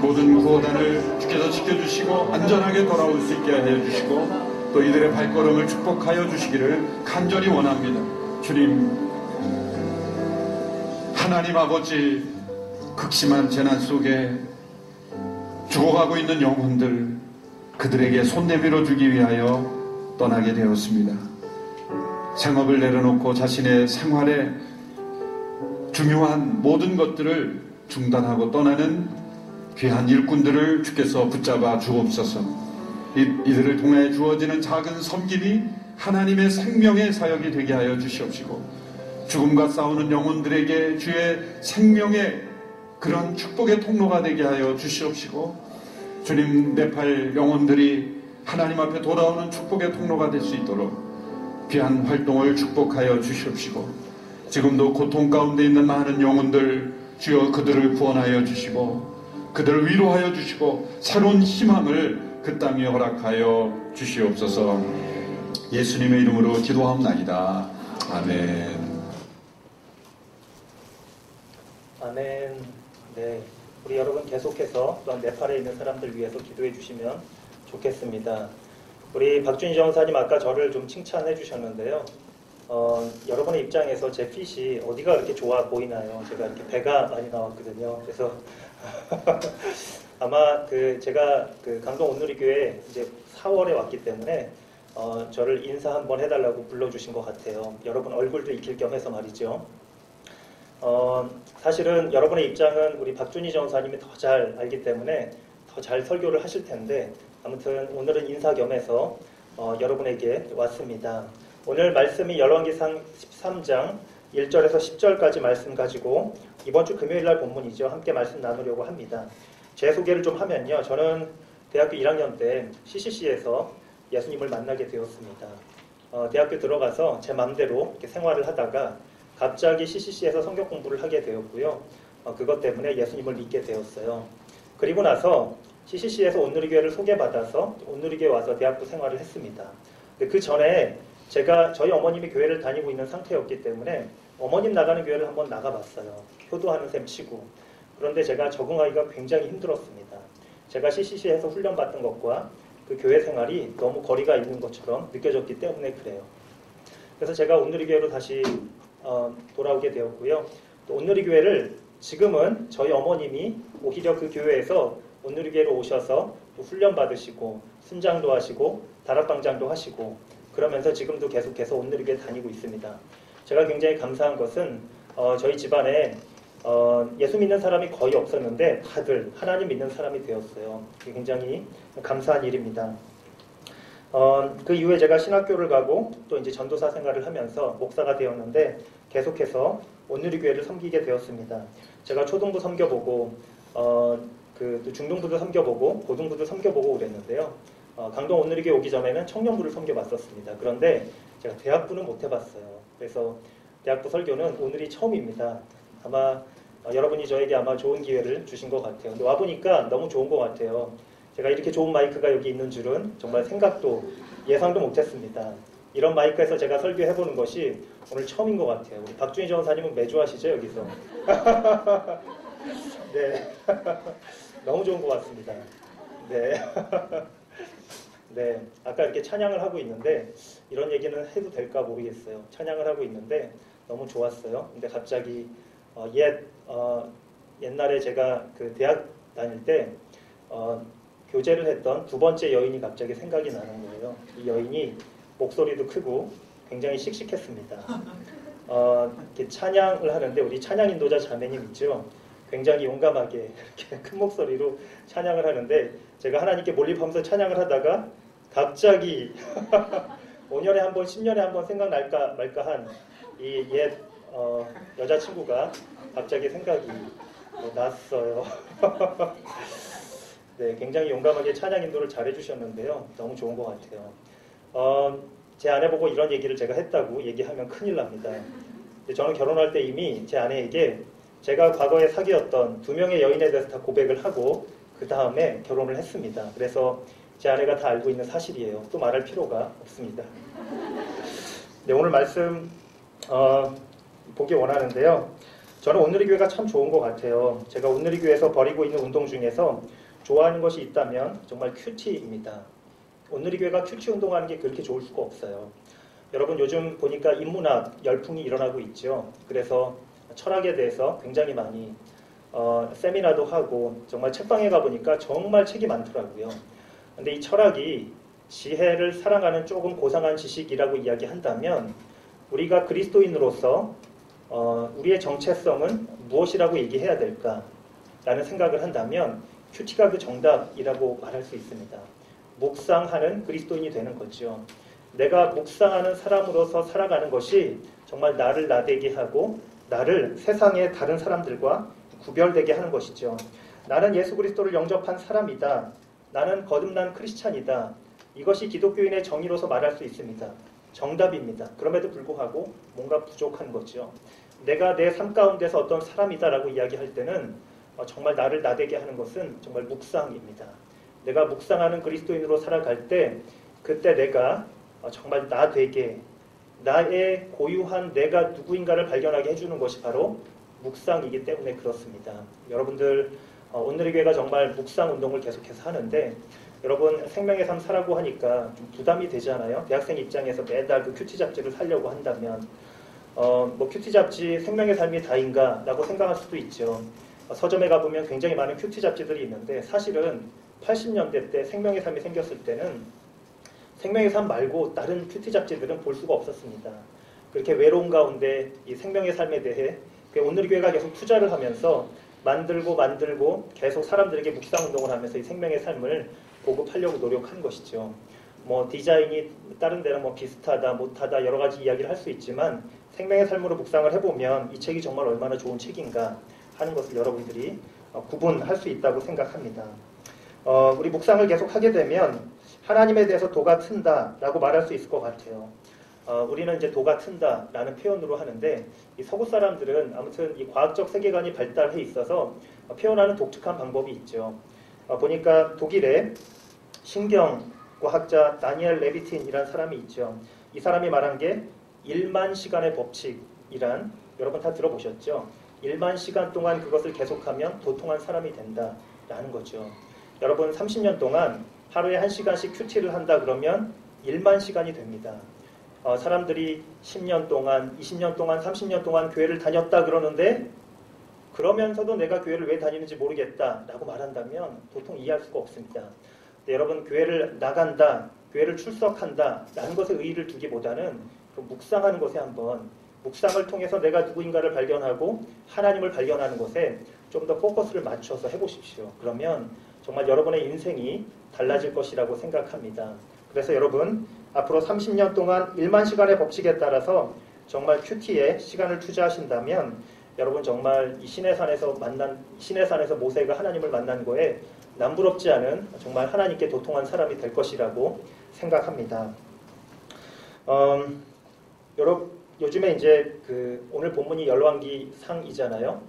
F: 모든 구호단을 주께서 지켜주시고 안전하게 돌아올 수 있게 하여 주시고 또 이들의 발걸음을 축복하여 주시기를 간절히 원합니다. 주님, 하나님 아버지, 극심한 재난 속에 죽어가고 있는 영혼들 그들에게 손 내밀어 주기 위하여 떠나게 되었습니다. 생업을 내려놓고 자신의 생활에 중요한 모든 것들을 중단하고 떠나는 귀한 일꾼들을 주께서 붙잡아 주옵소서. 이들을 통해 주어지는 작은 섬김이 하나님의 생명의 사역이 되게 하여 주시옵시고 죽음과 싸우는 영혼들에게 주의 생명의 그런 축복의 통로가 되게 하여 주시옵시고 주님, 네팔 영혼들이 하나님 앞에 돌아오는 축복의 통로가 될 수 있도록 귀한 활동을 축복하여 주시옵시고 지금도 고통 가운데 있는 많은 영혼들 주여 그들을 구원하여 주시고 그들을 위로하여 주시고 새로운 희망을 그 땅에 허락하여 주시옵소서. 예수님의 이름으로 기도하옵나이다. 아멘.
E: 아멘. 네, 우리 여러분 계속해서 또한 네팔에 있는 사람들 위해서 기도해 주시면 좋겠습니다. 우리 박준희 전사님 아까 저를 좀 칭찬해 주셨는데요. 여러분의 입장에서 제 핏이 어디가 그렇게 좋아 보이나요? 제가 이렇게 배가 많이 나왔거든요. 그래서 아마 제가 강동 온누리교회 이제 4월에 왔기 때문에 저를 인사 한번 해달라고 불러주신 것 같아요. 여러분 얼굴도 익힐 겸 해서 말이죠. 사실은 여러분의 입장은 우리 박준희 전사님이 더 잘 알기 때문에 더 잘 설교를 하실 텐데 아무튼 오늘은 인사 겸해서 여러분에게 왔습니다. 오늘 말씀이 열왕기상 13장 1절에서 10절까지 말씀 가지고 이번 주 금요일날 본문이죠. 함께 말씀 나누려고 합니다. 제 소개를 좀 하면요. 저는 대학교 1학년 때 CCC에서 예수님을 만나게 되었습니다. 대학교 들어가서 제 마음대로 이렇게 생활을 하다가 갑자기 CCC에서 성경 공부를 하게 되었고요. 그것 때문에 예수님을 믿게 되었어요. 그리고 나서 CCC에서 온누리교회를 소개받아서 온누리교회 와서 대학부 생활을 했습니다. 그 전에 제가 저희 어머님이 교회를 다니고 있는 상태였기 때문에 어머님 나가는 교회를 한번 나가봤어요. 효도하는 셈 치고. 그런데 제가 적응하기가 굉장히 힘들었습니다. 제가 CCC에서 훈련받던 것과 그 교회 생활이 너무 거리가 있는 것처럼 느껴졌기 때문에 그래요. 그래서 제가 온누리교회로 다시 돌아오게 되었고요. 또 온누리교회를 지금은 저희 어머님이 오히려 그 교회에서 온누리교회로 오셔서 또 훈련받으시고 순장도 하시고 다락방장도 하시고 그러면서 지금도 계속해서 온누리교회 다니고 있습니다. 제가 굉장히 감사한 것은 저희 집안에 예수 믿는 사람이 거의 없었는데 다들 하나님 믿는 사람이 되었어요. 그게 굉장히 감사한 일입니다. 그 이후에 제가 신학교를 가고 또 이제 전도사 생활을 하면서 목사가 되었는데 계속해서 온누리교회를 섬기게 되었습니다. 제가 초등부 섬겨보고 그 중등부도 섬겨보고 고등부도 섬겨보고 그랬는데요. 강동 온누리교회 오기 전에는 청년부를 섬겨봤었습니다. 그런데 제가 대학부는 못 해봤어요. 그래서 대학부 설교는 오늘이 처음입니다. 아마 여러분이 저에게 아마 좋은 기회를 주신 것 같아요. 근데 와보니까 너무 좋은 것 같아요. 제가 이렇게 좋은 마이크가 여기 있는 줄은 정말 생각도 예상도 못했습니다. 이런 마이크에서 제가 설교해보는 것이 오늘 처음인 것 같아요. 우리 박준희 전사님은 매주 하시죠, 여기서? 네, 너무 좋은 것 같습니다. 네. 네, 아까 이렇게 찬양을 하고 있는데 이런 얘기는 해도 될까 모르겠어요. 찬양을 하고 있는데 너무 좋았어요. 근데 갑자기 옛날에 제가 그 대학 다닐 때 교제를 했던 두 번째 여인이 갑자기 생각이 나는 거예요. 이 여인이 목소리도 크고 굉장히 씩씩했습니다. 이렇게 찬양을 하는데 우리 찬양 인도자 자매님 있죠? 굉장히 용감하게 이렇게 큰 목소리로 찬양을 하는데 제가 하나님께 몰입하면서 찬양을 하다가 갑자기 5년에 한 번, 10년에 한 번 생각날까 말까한 이 옛 여자친구가 갑자기 생각이 났어요. 네, 굉장히 용감하게 찬양 인도를 잘해주셨는데요. 너무 좋은 것 같아요. 제 아내 보고 이런 얘기를 제가 했다고 얘기하면 큰일 납니다. 저는 결혼할 때 이미 제 아내에게 제가 과거에 사귀었던 2명의 여인에 대해서 다 고백을 하고 그 다음에 결혼을 했습니다. 그래서 제 아내가 다 알고 있는 사실이에요. 또 말할 필요가 없습니다. 네, 오늘 말씀 보기 원하는데요. 저는 온누리 교회가 참 좋은 것 같아요. 제가 온누리 교회에서 벌이고 있는 운동 중에서 좋아하는 것이 있다면 정말 큐티입니다. 온누리 교회가 큐티 운동하는 게 그렇게 좋을 수가 없어요. 여러분 요즘 보니까 인문학 열풍이 일어나고 있죠. 그래서 철학에 대해서 굉장히 많이 세미나도 하고 정말 책방에 가보니까 정말 책이 많더라고요. 근데 이 철학이 지혜를 사랑하는 조금 고상한 지식이라고 이야기한다면 우리가 그리스도인으로서 우리의 정체성은 무엇이라고 얘기해야 될까라는 생각을 한다면 큐티가 그 정답이라고 말할 수 있습니다. 묵상하는 그리스도인이 되는 거죠. 내가 묵상하는 사람으로서 살아가는 것이 정말 나를 나되게 하고 나를 세상의 다른 사람들과 구별되게 하는 것이죠. 나는 예수 그리스도를 영접한 사람이다. 나는 거듭난 크리스찬이다. 이것이 기독교인의 정의로서 말할 수 있습니다. 정답입니다. 그럼에도 불구하고 뭔가 부족한 거죠. 내가 내 삶 가운데서 어떤 사람이다라고 이야기할 때는 정말 나를 나되게 하는 것은 정말 묵상입니다. 내가 묵상하는 그리스도인으로 살아갈 때 그때 내가 정말 나되게 나의 고유한 내가 누구인가를 발견하게 해주는 것이 바로 묵상이기 때문에 그렇습니다. 여러분들 온누리 교회가 정말 묵상 운동을 계속해서 하는데 여러분 생명의 삶 사라고 하니까 좀 부담이 되잖아요. 대학생 입장에서 매달 그 큐티 잡지를 사려고 한다면 뭐 큐티 잡지 생명의 삶이 다인가 라고 생각할 수도 있죠. 서점에 가보면 굉장히 많은 큐티 잡지들이 있는데 사실은 80년대 때 생명의 삶이 생겼을 때는 생명의 삶 말고 다른 큐티 잡지들은 볼 수가 없었습니다. 그렇게 외로운 가운데 이 생명의 삶에 대해 온누리 교회가 계속 투자를 하면서 만들고 계속 사람들에게 묵상 운동을 하면서 이 생명의 삶을 보급하려고 노력한 것이죠. 뭐 디자인이 다른 데랑 뭐 비슷하다 못하다 여러 가지 이야기를 할 수 있지만 생명의 삶으로 묵상을 해보면 이 책이 정말 얼마나 좋은 책인가 하는 것을 여러분들이 구분할 수 있다고 생각합니다. 우리 묵상을 계속 하게 되면 하나님에 대해서 도가 튼다라고 말할 수 있을 것 같아요. 우리는 이제 도가 튼다라는 표현으로 하는데 이 서구 사람들은 아무튼 이 과학적 세계관이 발달해 있어서 표현하는 독특한 방법이 있죠. 보니까 독일의 신경과학자 다니엘 레비틴이라는 사람이 있죠. 이 사람이 말한 게 1만 시간의 법칙이란 여러분 다 들어보셨죠? 1만 시간 동안 그것을 계속하면 도통한 사람이 된다라는 거죠. 여러분 30년 동안 하루에 1시간씩 큐티를 한다 그러면 1만 시간이 됩니다. 사람들이 10년 동안, 20년 동안, 30년 동안 교회를 다녔다 그러는데 그러면서도 내가 교회를 왜 다니는지 모르겠다라고 말한다면 도통 이해할 수가 없습니다. 여러분 교회를 나간다, 교회를 출석한다라는 것에 의의를 두기보다는 그 묵상하는 것에 한번 묵상을 통해서 내가 누구인가를 발견하고 하나님을 발견하는 것에 좀 더 포커스를 맞춰서 해보십시오. 그러면 정말 여러분의 인생이 달라질 것이라고 생각합니다. 그래서 여러분 앞으로 30년 동안 1만 시간의 법칙에 따라서 정말 큐티에 시간을 투자하신다면 여러분 정말 이 시내산에서 모세가 하나님을 만난 거에 남부럽지 않은 정말 하나님께 도통한 사람이 될 것이라고 생각합니다. 요즘에 이제 오늘 본문이 열왕기 상이잖아요.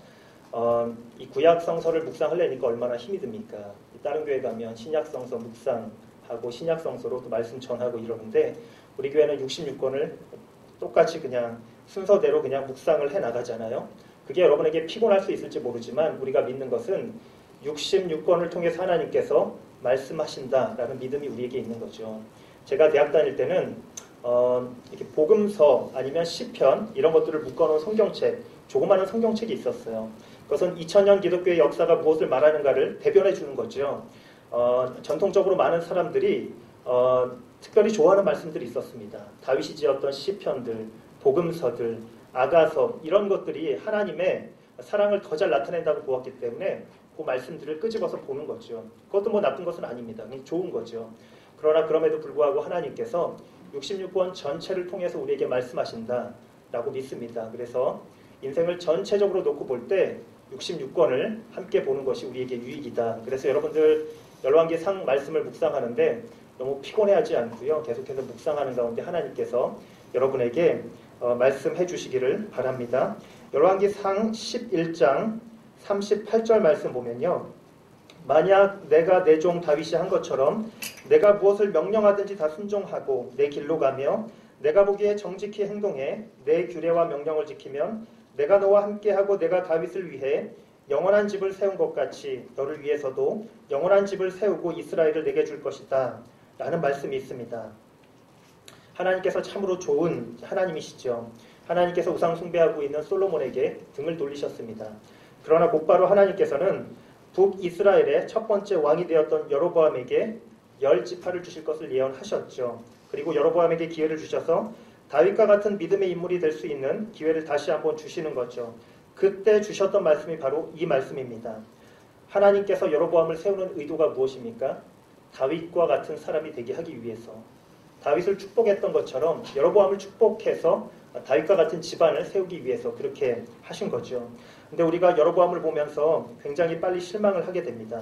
E: 이 구약 성서를 묵상하려니까 얼마나 힘이 듭니까? 다른 교회 가면 신약 성서 묵상하고 신약 성서로 또 말씀 전하고 이러는데 우리 교회는 66권을 똑같이 그냥 순서대로 그냥 묵상을 해 나가잖아요. 그게 여러분에게 피곤할 수 있을지 모르지만 우리가 믿는 것은 66권을 통해서 하나님께서 말씀하신다라는 믿음이 우리에게 있는 거죠. 제가 대학 다닐 때는 이렇게 복음서 아니면 시편 이런 것들을 묶어놓은 성경책, 조그마한 성경책이 있었어요. 그것은 2000년 기독교의 역사가 무엇을 말하는가를 대변해 주는 거죠. 전통적으로 많은 사람들이 특별히 좋아하는 말씀들이 있었습니다. 다윗이 지었던 시편들, 복음서들, 아가서 이런 것들이 하나님의 사랑을 더 잘 나타낸다고 보았기 때문에 그 말씀들을 끄집어서 보는 거죠. 그것도 뭐 나쁜 것은 아닙니다. 그냥 좋은 거죠. 그러나 그럼에도 불구하고 하나님께서 66권 전체를 통해서 우리에게 말씀하신다라고 믿습니다. 그래서 인생을 전체적으로 놓고 볼 때 66권을 함께 보는 것이 우리에게 유익이다. 그래서 여러분들 열왕기상 말씀을 묵상하는데 너무 피곤해하지 않고요. 계속해서 묵상하는 가운데 하나님께서 여러분에게 말씀해 주시기를 바랍니다. 열왕기상 11장 38절 말씀 보면요. 만약 내가 내 종 다윗이 한 것처럼 내가 무엇을 명령하든지 다 순종하고 내 길로 가며 내가 보기에 정직히 행동해 내 규례와 명령을 지키면 내가 너와 함께하고 내가 다윗을 위해 영원한 집을 세운 것 같이 너를 위해서도 영원한 집을 세우고 이스라엘을 내게 줄 것이다 라는 말씀이 있습니다. 하나님께서 참으로 좋은 하나님이시죠. 하나님께서 우상 숭배하고 있는 솔로몬에게 등을 돌리셨습니다. 그러나 곧바로 하나님께서는 북이스라엘의 첫 번째 왕이 되었던 여로보암에게 10지파를 주실 것을 예언하셨죠. 그리고 여로보암에게 기회를 주셔서 다윗과 같은 믿음의 인물이 될 수 있는 기회를 다시 한번 주시는 거죠. 그때 주셨던 말씀이 바로 이 말씀입니다. 하나님께서 여로보암을 세우는 의도가 무엇입니까? 다윗과 같은 사람이 되게 하기 위해서. 다윗을 축복했던 것처럼 여로보암을 축복해서 다윗과 같은 집안을 세우기 위해서 그렇게 하신 거죠. 근데 우리가 여로보암을 보면서 굉장히 빨리 실망을 하게 됩니다.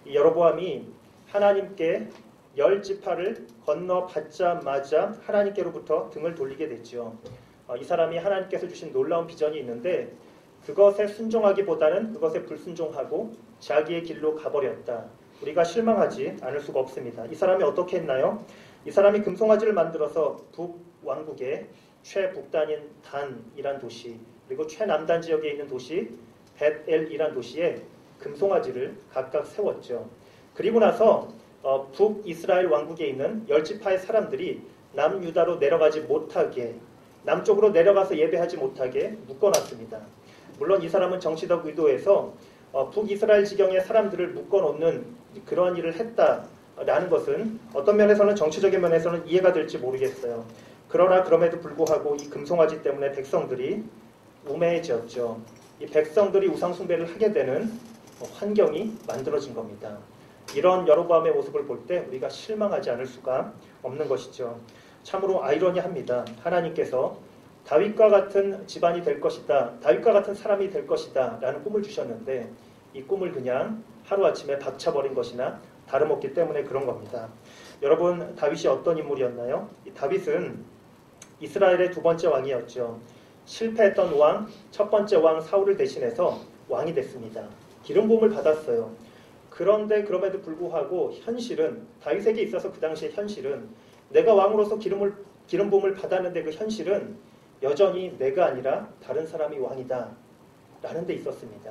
E: 이 여로보암이 하나님께 10지파를 건너받자마자 하나님께로부터 등을 돌리게 됐죠. 이 사람이 하나님께서 주신 놀라운 비전이 있는데 그것에 순종하기보다는 그것에 불순종하고 자기의 길로 가버렸다. 우리가 실망하지 않을 수가 없습니다. 이 사람이 어떻게 했나요? 이 사람이 금송아지를 만들어서 북왕국의 최북단인 단이란 도시 그리고 최남단 지역에 있는 도시 벳엘이란 도시에 금송아지를 각각 세웠죠. 그리고 나서 북이스라엘 왕국에 있는 10지파의 사람들이 남유다로 내려가지 못하게 남쪽으로 내려가서 예배하지 못하게 묶어놨습니다. 물론 이 사람은 정치적 의도에서 북이스라엘 지경의 사람들을 묶어놓는 그러한 일을 했다라는 것은 어떤 면에서는 정치적인 면에서는 이해가 될지 모르겠어요. 그러나 그럼에도 불구하고 이 금송아지 때문에 백성들이 우매해졌죠. 이 백성들이 우상숭배를 하게 되는 환경이 만들어진 겁니다. 이런 여로보암의 모습을 볼 때 우리가 실망하지 않을 수가 없는 것이죠. 참으로 아이러니합니다. 하나님께서 다윗과 같은 집안이 될 것이다. 다윗과 같은 사람이 될 것이다. 라는 꿈을 주셨는데 이 꿈을 그냥 하루아침에 박차버린 것이나 다름없기 때문에 그런 겁니다. 여러분, 다윗이 어떤 인물이었나요? 다윗은 이스라엘의 두 번째 왕이었죠. 실패했던 왕, 첫 번째 왕 사울을 대신해서 왕이 됐습니다. 기름 부음을 받았어요. 그런데 그럼에도 불구하고 현실은 다윗에게 있어서 그 당시의 현실은 내가 왕으로서 기름 부음을 받았는데 그 현실은 여전히 내가 아니라 다른 사람이 왕이다 라는 데 있었습니다.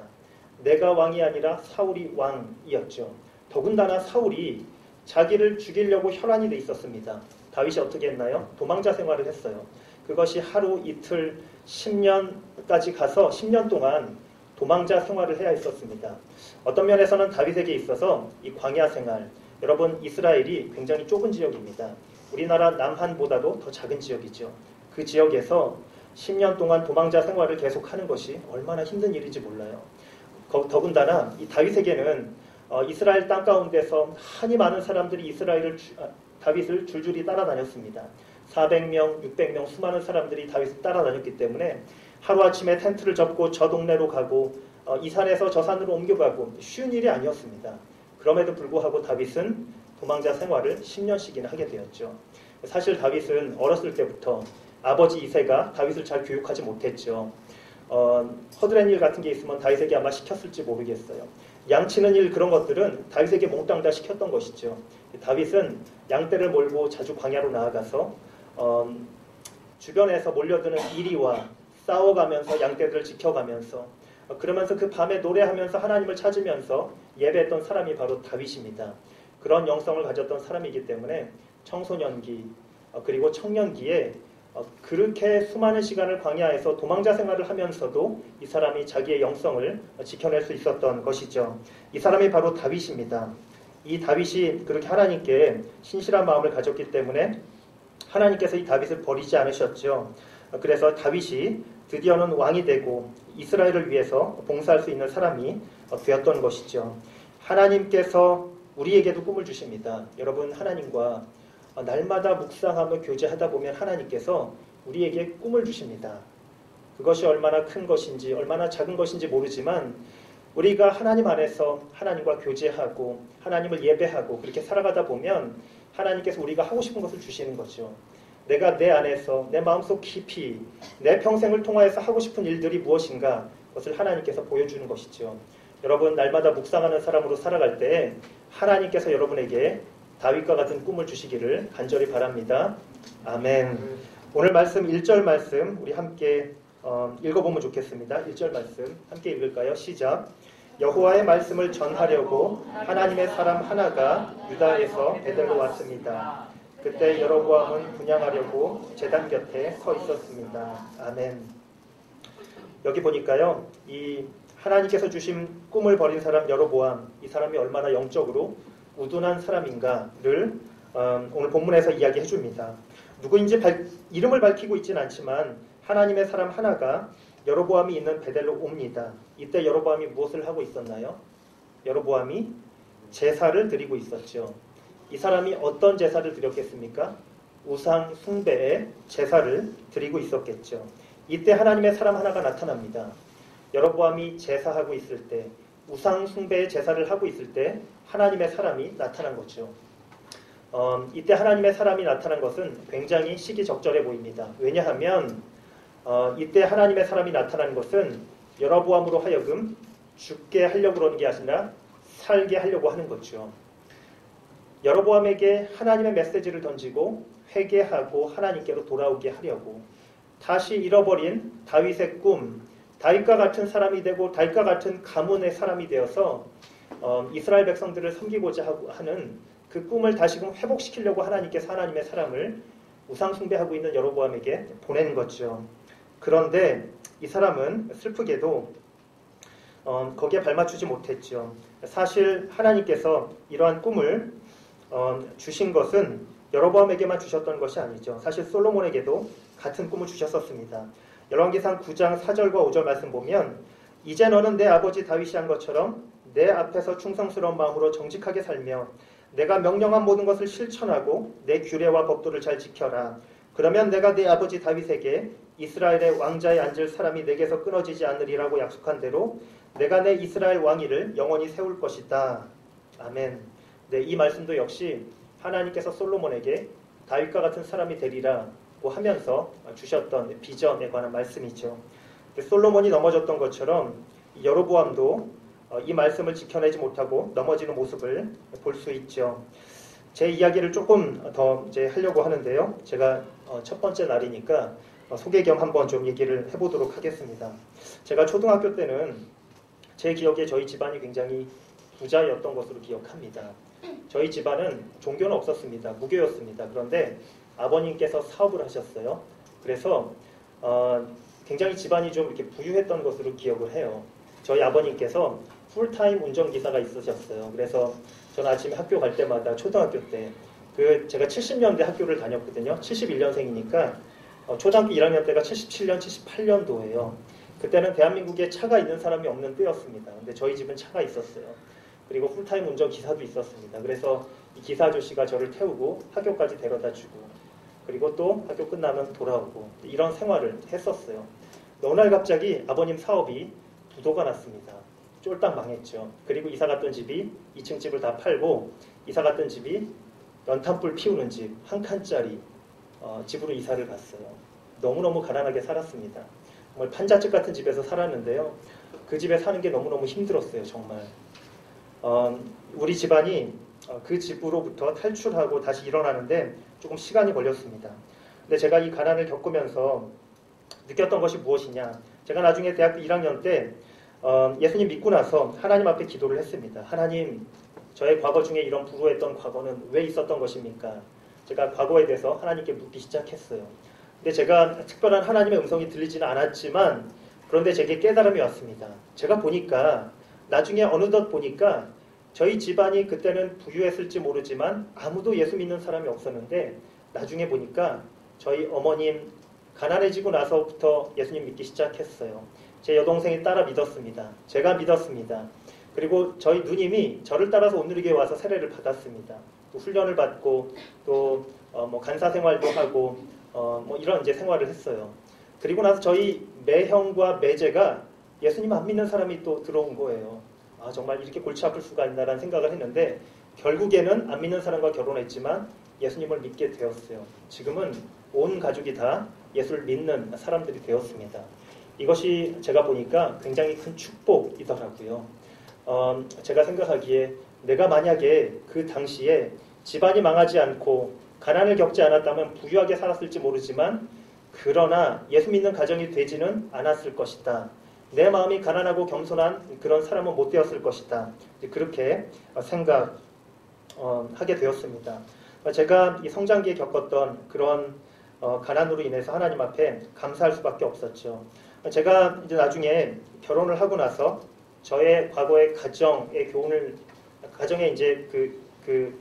E: 내가 왕이 아니라 사울이 왕이었죠. 더군다나 사울이 자기를 죽이려고 혈안이 돼 있었습니다. 다윗이 어떻게 했나요? 도망자 생활을 했어요. 그것이 하루 이틀 10년까지 가서 10년 동안 도망자 생활을 해야 했었습니다. 어떤 면에서는 다윗에게 있어서 이 광야 생활, 여러분 이스라엘이 굉장히 좁은 지역입니다. 우리나라 남한보다도 더 작은 지역이죠. 그 지역에서 10년 동안 도망자 생활을 계속하는 것이 얼마나 힘든 일인지 몰라요. 더군다나 이 다윗에게는 이스라엘 땅 가운데서 한이 많은 사람들이 다윗을 줄줄이 따라다녔습니다. 400명, 600명 수많은 사람들이 다윗을 따라다녔기 때문에 하루아침에 텐트를 접고 저 동네로 가고 이 산에서 저 산으로 옮겨가고 쉬운 일이 아니었습니다. 그럼에도 불구하고 다윗은 도망자 생활을 10년씩이나 하게 되었죠. 사실 다윗은 어렸을 때부터 아버지 이새가 다윗을 잘 교육하지 못했죠. 허드렛 일 같은 게 있으면 다윗에게 아마 시켰을지 모르겠어요. 양치는 일 그런 것들은 다윗에게 몽땅 다 시켰던 것이죠. 다윗은 양떼를 몰고 자주 광야로 나아가서 주변에서 몰려드는 이리와 싸워가면서 양떼들을 지켜가면서 그러면서 그 밤에 노래하면서 하나님을 찾으면서 예배했던 사람이 바로 다윗입니다. 그런 영성을 가졌던 사람이기 때문에 청소년기 그리고 청년기에 그렇게 수많은 시간을 광야에서 도망자 생활을 하면서도 이 사람이 자기의 영성을 지켜낼 수 있었던 것이죠. 이 사람이 바로 다윗입니다. 이 다윗이 그렇게 하나님께 신실한 마음을 가졌기 때문에 하나님께서 이 다윗을 버리지 않으셨죠. 그래서 다윗이 드디어는 왕이 되고 이스라엘을 위해서 봉사할 수 있는 사람이 되었던 것이죠. 하나님께서 우리에게도 꿈을 주십니다. 여러분, 하나님과 날마다 묵상하며 교제하다 보면 하나님께서 우리에게 꿈을 주십니다. 그것이 얼마나 큰 것인지 얼마나 작은 것인지 모르지만 우리가 하나님 안에서 하나님과 교제하고 하나님을 예배하고 그렇게 살아가다 보면 하나님께서 우리가 하고 싶은 것을 주시는 거죠. 내가 내 안에서 내 마음속 깊이 내 평생을 통하여서 하고 싶은 일들이 무엇인가 그것을 하나님께서 보여주는 것이죠. 여러분, 날마다 묵상하는 사람으로 살아갈 때 하나님께서 여러분에게 다윗과 같은 꿈을 주시기를 간절히 바랍니다. 아멘. 오늘 말씀 1절 말씀 우리 함께 읽어보면 좋겠습니다. 1절 말씀 함께 읽을까요? 시작. 여호와의 말씀을 전하려고 하나님의 사람 하나가 유다에서 베델로 왔습니다. 그때 여로보암은 분향하려고 제단 곁에 서 있었습니다. 아멘. 여기 보니까요, 이 하나님께서 주신 꿈을 버린 사람 여로보암, 이 사람이 얼마나 영적으로 우둔한 사람인가를 오늘 본문에서 이야기해 줍니다. 누구인지 이름을 밝히고 있지는 않지만 하나님의 사람 하나가 여로보암이 있는 베델로 옵니다. 이때 여로보암이 무엇을 하고 있었나요? 여로보암이 제사를 드리고 있었죠. 이 사람이 어떤 제사를 드렸겠습니까? 우상 숭배의 제사를 드리고 있었겠죠. 이때 하나님의 사람 하나가 나타납니다. 여로보암이 제사하고 있을 때, 우상 숭배의 제사를 하고 있을 때 하나님의 사람이 나타난 거죠. 이때 하나님의 사람이 나타난 것은 굉장히 시기적절해 보입니다. 왜냐하면 이때 하나님의 사람이 나타난 것은 여로보암으로 하여금 죽게 하려고 그러는 게 아니라 살게 하려고 하는 거죠. 여로보암에게 하나님의 메시지를 던지고 회개하고 하나님께로 돌아오게 하려고, 다시 잃어버린 다윗의 꿈, 다윗과 같은 사람이 되고 다윗과 같은 가문의 사람이 되어서 이스라엘 백성들을 섬기고자 하는 그 꿈을 다시금 회복시키려고 하나님께서 하나님의 사람을 우상 숭배하고 있는 여로보암에게 보낸 거죠. 그런데 이 사람은 슬프게도 거기에 발맞추지 못했죠. 사실 하나님께서 이러한 꿈을 주신 것은 여로보암에게만 주셨던 것이 아니죠. 사실 솔로몬에게도 같은 꿈을 주셨었습니다. 열왕기상 9장 4절과 5절 말씀 보면, 이제 너는 내 아버지 다윗이 한 것처럼 내 앞에서 충성스러운 마음으로 정직하게 살며 내가 명령한 모든 것을 실천하고 내 규례와 법도를 잘 지켜라. 그러면 내가 내 아버지 다윗에게 이스라엘의 왕자에 앉을 사람이 내게서 끊어지지 않으리라고 약속한 대로 내가 내 이스라엘 왕위를 영원히 세울 것이다. 아멘. 네, 이 말씀도 역시 하나님께서 솔로몬에게 다윗과 같은 사람이 되리라고 하면서 주셨던 비전에 관한 말씀이죠. 솔로몬이 넘어졌던 것처럼 여로보암도 이 말씀을 지켜내지 못하고 넘어지는 모습을 볼 수 있죠. 제 이야기를 조금 더 이제 하려고 하는데요. 제가 첫 번째 날이니까 소개 겸 한번 좀 얘기를 해보도록 하겠습니다. 제가 초등학교 때는 제 기억에 저희 집안이 굉장히 부자였던 것으로 기억합니다. 저희 집안은 종교는 없었습니다. 무교였습니다. 그런데 아버님께서 사업을 하셨어요. 그래서 굉장히 집안이 좀 이렇게 부유했던 것으로 기억을 해요. 저희 아버님께서 풀타임 운전기사가 있으셨어요. 그래서 저는 아침에 학교 갈 때마다 초등학교 때 제가 70년대 학교를 다녔거든요. 71년생이니까 초등학교 1학년 때가 77년, 78년도예요. 그때는 대한민국에 차가 있는 사람이 없는 때였습니다. 근데 저희 집은 차가 있었어요. 그리고 풀타임 운전기사도 있었습니다. 그래서 이 기사 아저씨가 저를 태우고 학교까지 데려다주고, 그리고 또 학교 끝나면 돌아오고, 이런 생활을 했었어요. 어느 날 갑자기 아버님 사업이 부도가 났습니다. 쫄딱 망했죠. 그리고 이사 갔던 집이 2층 집을 다 팔고, 이사 갔던 집이 연탄불 피우는 집 한 칸짜리 집으로 이사를 갔어요. 너무너무 가난하게 살았습니다. 정말 판잣집 같은 집에서 살았는데요. 그 집에 사는 게 너무너무 힘들었어요. 정말. 우리 집안이 그 집으로부터 탈출하고 다시 일어나는데 조금 시간이 걸렸습니다. 근데 제가 이 가난을 겪으면서 느꼈던 것이 무엇이냐. 제가 나중에 대학교 1학년 때 예수님 믿고 나서 하나님 앞에 기도를 했습니다. 하나님, 저의 과거 중에 이런 불우했던 과거는 왜 있었던 것입니까? 제가 과거에 대해서 하나님께 묻기 시작했어요. 근데 제가 특별한 하나님의 음성이 들리지는 않았지만, 그런데 제게 깨달음이 왔습니다. 제가 보니까, 나중에 어느덧 보니까 저희 집안이 그때는 부유했을지 모르지만 아무도 예수 믿는 사람이 없었는데, 나중에 보니까 저희 어머님 가난해지고 나서부터 예수님 믿기 시작했어요. 제 여동생이 따라 믿었습니다. 제가 믿었습니다. 그리고 저희 누님이 저를 따라서 온누리교회 와서 세례를 받았습니다. 또 훈련을 받고 또 뭐 간사 생활도 하고 뭐 이런 이제 생활을 했어요. 그리고 나서 저희 매형과 매제가 예수님 안 믿는 사람이 또 들어온 거예요. 아, 정말 이렇게 골치 아플 수가 있나라는 생각을 했는데 결국에는 안 믿는 사람과 결혼했지만 예수님을 믿게 되었어요. 지금은 온 가족이 다 예수를 믿는 사람들이 되었습니다. 이것이 제가 보니까 굉장히 큰 축복이더라고요. 제가 생각하기에 내가 만약에 그 당시에 집안이 망하지 않고 가난을 겪지 않았다면 부유하게 살았을지 모르지만 그러나 예수 믿는 가정이 되지는 않았을 것이다. 내 마음이 가난하고 겸손한 그런 사람은 못 되었을 것이다. 그렇게 생각하게 되었습니다. 제가 이 성장기에 겪었던 그런 가난으로 인해서 하나님 앞에 감사할 수밖에 없었죠. 제가 이제 나중에 결혼을 하고 나서 저의 과거의 가정의 이제 그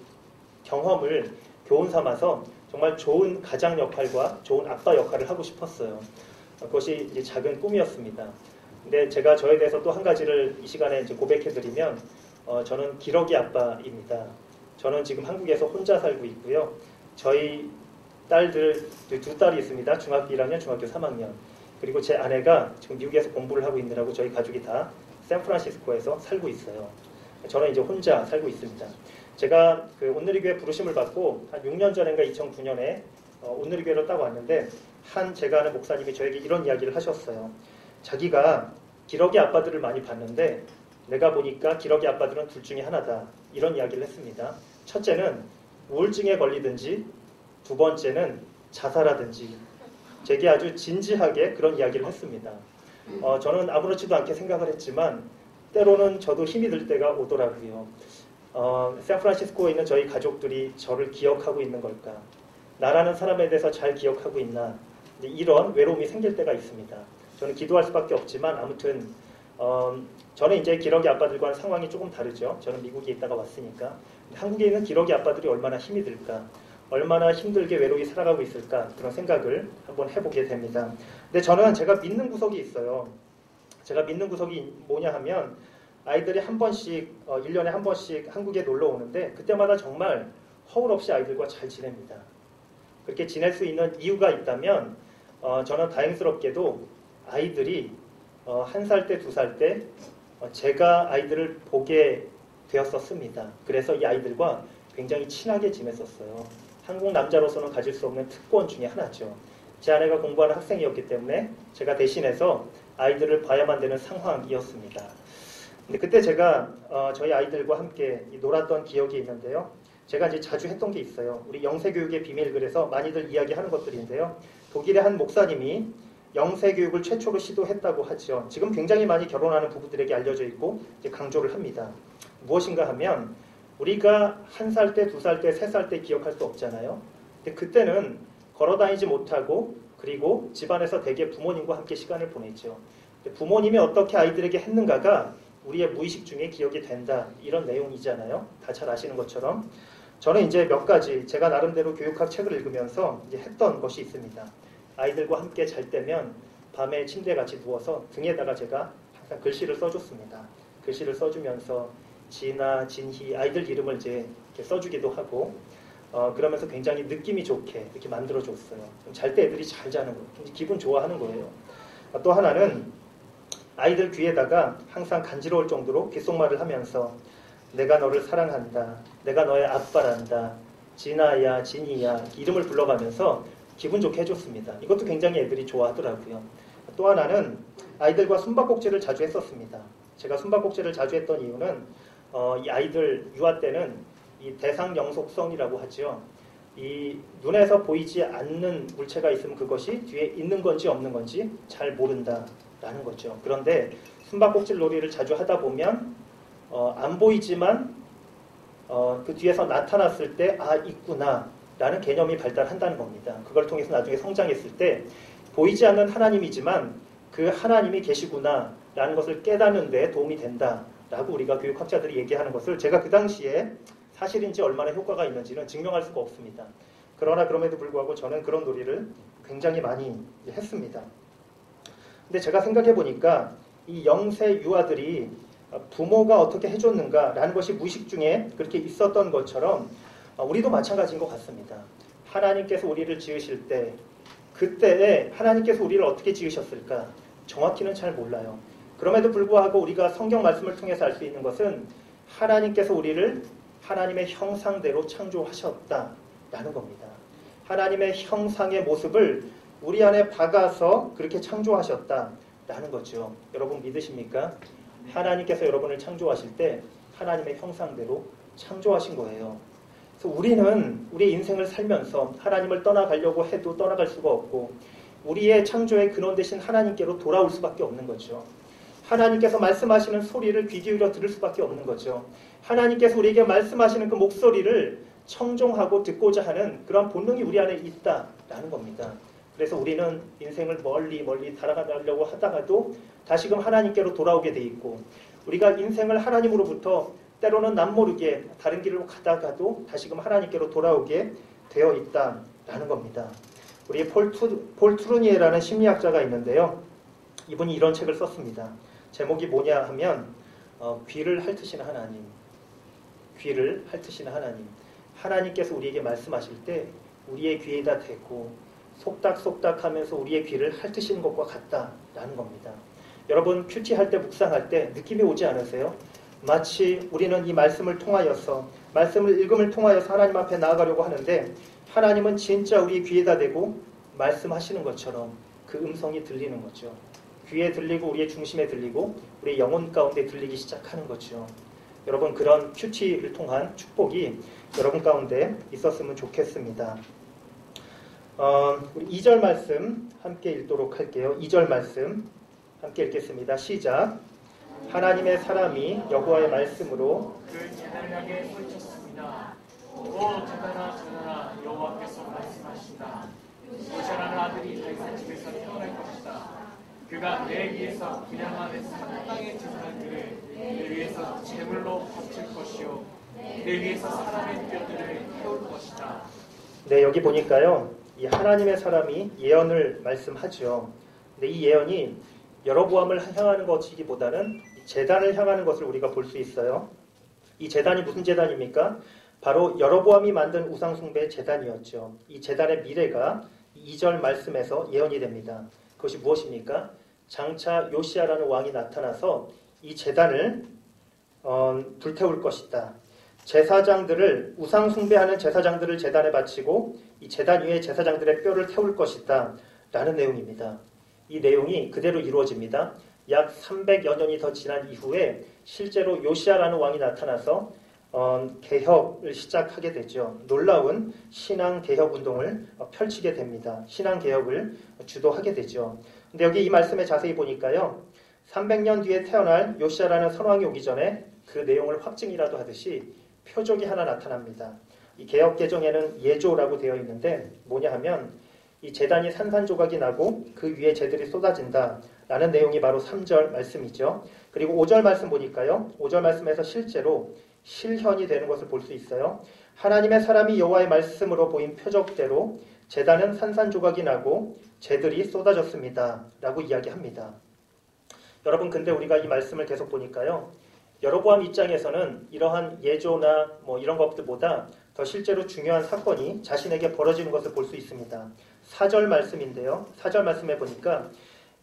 E: 경험을 교훈 삼아서 정말 좋은 가장 역할과 좋은 아빠 역할을 하고 싶었어요. 그것이 이제 작은 꿈이었습니다. 근데 제가 저에 대해서 또 한 가지를 이 시간에 이제 고백해드리면, 저는 기러기 아빠입니다. 저는 지금 한국에서 혼자 살고 있고요. 저희 딸들 두 딸이 있습니다. 중학교 1학년, 중학교 3학년. 그리고 제 아내가 지금 미국에서 공부를 하고 있느라고 저희 가족이 다 샌프란시스코에서 살고 있어요. 저는 이제 혼자 살고 있습니다. 제가 그 온누리교회 부르심을 받고 한 6년 전인가 2009년에 온누리교회로 딱 왔는데 제가 아는 목사님이 저에게 이런 이야기를 하셨어요. 자기가 기러기 아빠들을 많이 봤는데 내가 보니까 기러기 아빠들은 둘 중에 하나다. 이런 이야기를 했습니다. 첫째는 우울증에 걸리든지 두 번째는 자살하든지 제게 아주 진지하게 그런 이야기를 했습니다. 저는 아무렇지도 않게 생각을 했지만 때로는 저도 힘이 들 때가 오더라고요. 샌프란시스코에 있는 저희 가족들이 저를 기억하고 있는 걸까? 나라는 사람에 대해서 잘 기억하고 있나? 이런 외로움이 생길 때가 있습니다. 저는 기도할 수밖에 없지만 아무튼 저는 이제 기러기 아빠들과는 상황이 조금 다르죠. 저는 미국에 있다가 왔으니까. 한국에 있는 기러기 아빠들이 얼마나 힘이 들까? 얼마나 힘들게 외로이 살아가고 있을까? 그런 생각을 한번 해보게 됩니다. 근데 저는 제가 믿는 구석이 있어요. 제가 믿는 구석이 뭐냐 하면 아이들이 한 번씩 1년에 한 번씩 한국에 놀러 오는데 그때마다 정말 허울 없이 아이들과 잘 지냅니다. 그렇게 지낼 수 있는 이유가 있다면 저는 다행스럽게도 아이들이 1살 때, 2살 때 제가 아이들을 보게 되었었습니다. 그래서 이 아이들과 굉장히 친하게 지냈었어요. 한국 남자로서는 가질 수 없는 특권 중에 하나죠. 제 아내가 공부하는 학생이었기 때문에 제가 대신해서 아이들을 봐야만 되는 상황이었습니다. 근데 그때 제가 저희 아이들과 함께 놀았던 기억이 있는데요. 제가 이제 자주 했던 게 있어요. 우리 영세교육의 비밀 글에서 많이들 이야기하는 것들인데요. 독일의 한 목사님이 영세교육을 최초로 시도했다고 하죠. 지금 굉장히 많이 결혼하는 부부들에게 알려져 있고 이제 강조를 합니다. 무엇인가 하면 우리가 1살 때, 2살 때, 3살 때 기억할 수 없잖아요. 근데 그때는 걸어다니지 못하고 그리고 집안에서 대개 부모님과 함께 시간을 보냈죠. 부모님이 어떻게 아이들에게 했는가가 우리의 무의식 중에 기억이 된다. 이런 내용이잖아요. 다 잘 아시는 것처럼. 저는 이제 몇 가지 제가 나름대로 교육학 책을 읽으면서 이제 했던 것이 있습니다. 아이들과 함께 잘 때면 밤에 침대에 같이 누워서 등에다가 제가 항상 글씨를 써줬습니다. 글씨를 써주면서 진아, 진희 아이들 이름을 이제 이렇게 써주기도 하고 그러면서 굉장히 느낌이 좋게 이렇게 만들어줬어요. 잘 때 애들이 잘 자는 거예요. 기분 좋아하는 거예요. 또 하나는 아이들 귀에다가 항상 간지러울 정도로 귓속말을 하면서 내가 너를 사랑한다. 내가 너의 아빠란다. 진아야, 진이야 이름을 불러가면서 기분 좋게 해줬습니다. 이것도 굉장히 애들이 좋아하더라고요. 또 하나는 아이들과 숨바꼭질을 자주 했었습니다. 제가 숨바꼭질을 자주 했던 이유는 이 아이들 유아 때는 이 대상영속성이라고 하죠. 이 눈에서 보이지 않는 물체가 있으면 그것이 뒤에 있는 건지 없는 건지 잘 모른다라는 거죠. 그런데 숨바꼭질 놀이를 자주 하다 보면 안 보이지만 그 뒤에서 나타났을 때 아 있구나 라는 개념이 발달한다는 겁니다. 그걸 통해서 나중에 성장했을 때 보이지 않는 하나님이지만 그 하나님이 계시구나 라는 것을 깨닫는 데 도움이 된다 라고 우리가 교육학자들이 얘기하는 것을 제가 그 당시에 사실인지 얼마나 효과가 있는지는 증명할 수가 없습니다. 그러나 그럼에도 불구하고 저는 그런 놀이를 굉장히 많이 했습니다. 근데 제가 생각해 보니까 이 영세 유아들이 부모가 어떻게 해줬는가라는 것이 무의식 중에 그렇게 있었던 것처럼 우리도 마찬가지인 것 같습니다. 하나님께서 우리를 지으실 때 그때에 하나님께서 우리를 어떻게 지으셨을까 정확히는 잘 몰라요. 그럼에도 불구하고 우리가 성경 말씀을 통해서 알 수 있는 것은 하나님께서 우리를 하나님의 형상대로 창조하셨다라는 겁니다. 하나님의 형상의 모습을 우리 안에 박아서 그렇게 창조하셨다라는 거죠. 여러분 믿으십니까? 하나님께서 여러분을 창조하실 때 하나님의 형상대로 창조하신 거예요. 그래서 우리는 우리의 인생을 살면서 하나님을 떠나가려고 해도 떠나갈 수가 없고 우리의 창조의 근원 되신 하나님께로 돌아올 수밖에 없는 거죠. 하나님께서 말씀하시는 소리를 귀 기울여 들을 수밖에 없는 거죠. 하나님께서 우리에게 말씀하시는 그 목소리를 청종하고 듣고자 하는 그런 본능이 우리 안에 있다라는 겁니다. 그래서 우리는 인생을 멀리 달아가려고 하다가도 다시금 하나님께로 돌아오게 돼 있고 우리가 인생을 하나님으로부터 때로는 남모르게 다른 길로 가다가도 다시금 하나님께로 돌아오게 되어 있다라는 겁니다. 우리 폴 트루니에라는 심리학자가 있는데요. 이분이 이런 책을 썼습니다. 제목이 뭐냐 하면 귀를 핥으시는 하나님. 귀를 핥으시는 하나님. 하나님께서 우리에게 말씀하실 때 우리의 귀에다 대고 속닥속닥 하면서 우리의 귀를 핥으시는 것과 같다라는 겁니다. 여러분 큐티할 때 묵상할 때 느낌이 오지 않으세요? 마치 우리는 이 말씀을 통하여서 말씀을 읽음을 통하여서 하나님 앞에 나아가려고 하는데 하나님은 진짜 우리 귀에다 대고 말씀하시는 것처럼 그 음성이 들리는 거죠. 귀에 들리고 우리의 중심에 들리고 우리의 영혼 가운데 들리기 시작하는 거죠. 여러분 그런 큐티를 통한 축복이 여러분 가운데 있었으면 좋겠습니다. 우리 2절 말씀 함께 읽도록 할게요. 2절 말씀 함께 읽겠습니다. 시작. 하나님의 사람이 여호와의 말씀으로
C: 그 제단 향에 소리쳤습니다. 오 제단아 여호와께서 말씀하신다. 요시아라는 아들이 다윗의 집에서 태어날 것이다. 그가 내 위에서 분양하는 산땅의 제사장들을 내 위에서 제물로 바칠 것이요 내 위에서 사람의 뼈들을 태울 것이다.
E: 네, 여기 보니까요. 이 하나님의 사람이 예언을 말씀하죠. 근데 이 예언이 여로보암을 향하는 것이기보다는 제단을 향하는 것을 우리가 볼 수 있어요. 이 제단이 무슨 제단입니까? 바로 여로보암이 만든 우상숭배의 제단이었죠. 이 제단의 미래가 2절 말씀에서 예언이 됩니다. 그것이 무엇입니까? 장차 요시아라는 왕이 나타나서 이 제단을 불태울 것이다. 제사장들을 우상숭배하는 제사장들을 제단에 바치고 이 제단 위에 제사장들의 뼈를 태울 것이다 라는 내용입니다. 이 내용이 그대로 이루어집니다. 약 300여 년이 더 지난 이후에 실제로 요시아라는 왕이 나타나서 개혁을 시작하게 되죠. 놀라운 신앙개혁 운동을 펼치게 됩니다. 신앙개혁을 주도하게 되죠. 근데 여기 이 말씀에 자세히 보니까요. 300년 뒤에 태어날 요시아라는 선왕이 오기 전에 그 내용을 확증이라도 하듯이 표적이 하나 나타납니다. 이 개혁 개정에는 예조라고 되어 있는데 뭐냐 하면 이 제단이 산산조각이 나고 그 위에 재들이 쏟아진다 라는 내용이 바로 3절 말씀이죠. 그리고 5절 말씀 보니까요. 5절 말씀에서 실제로 실현이 되는 것을 볼 수 있어요. 하나님의 사람이 여호와의 말씀으로 보인 표적대로 제단은 산산조각이 나고 재들이 쏟아졌습니다 라고 이야기합니다. 여러분 근데 우리가 이 말씀을 계속 보니까요. 여로보암 입장에서는 이러한 예조나 이런 것들보다 더 실제로 중요한 사건이 자신에게 벌어지는 것을 볼 수 있습니다. 4절 말씀인데요. 4절 말씀에 보니까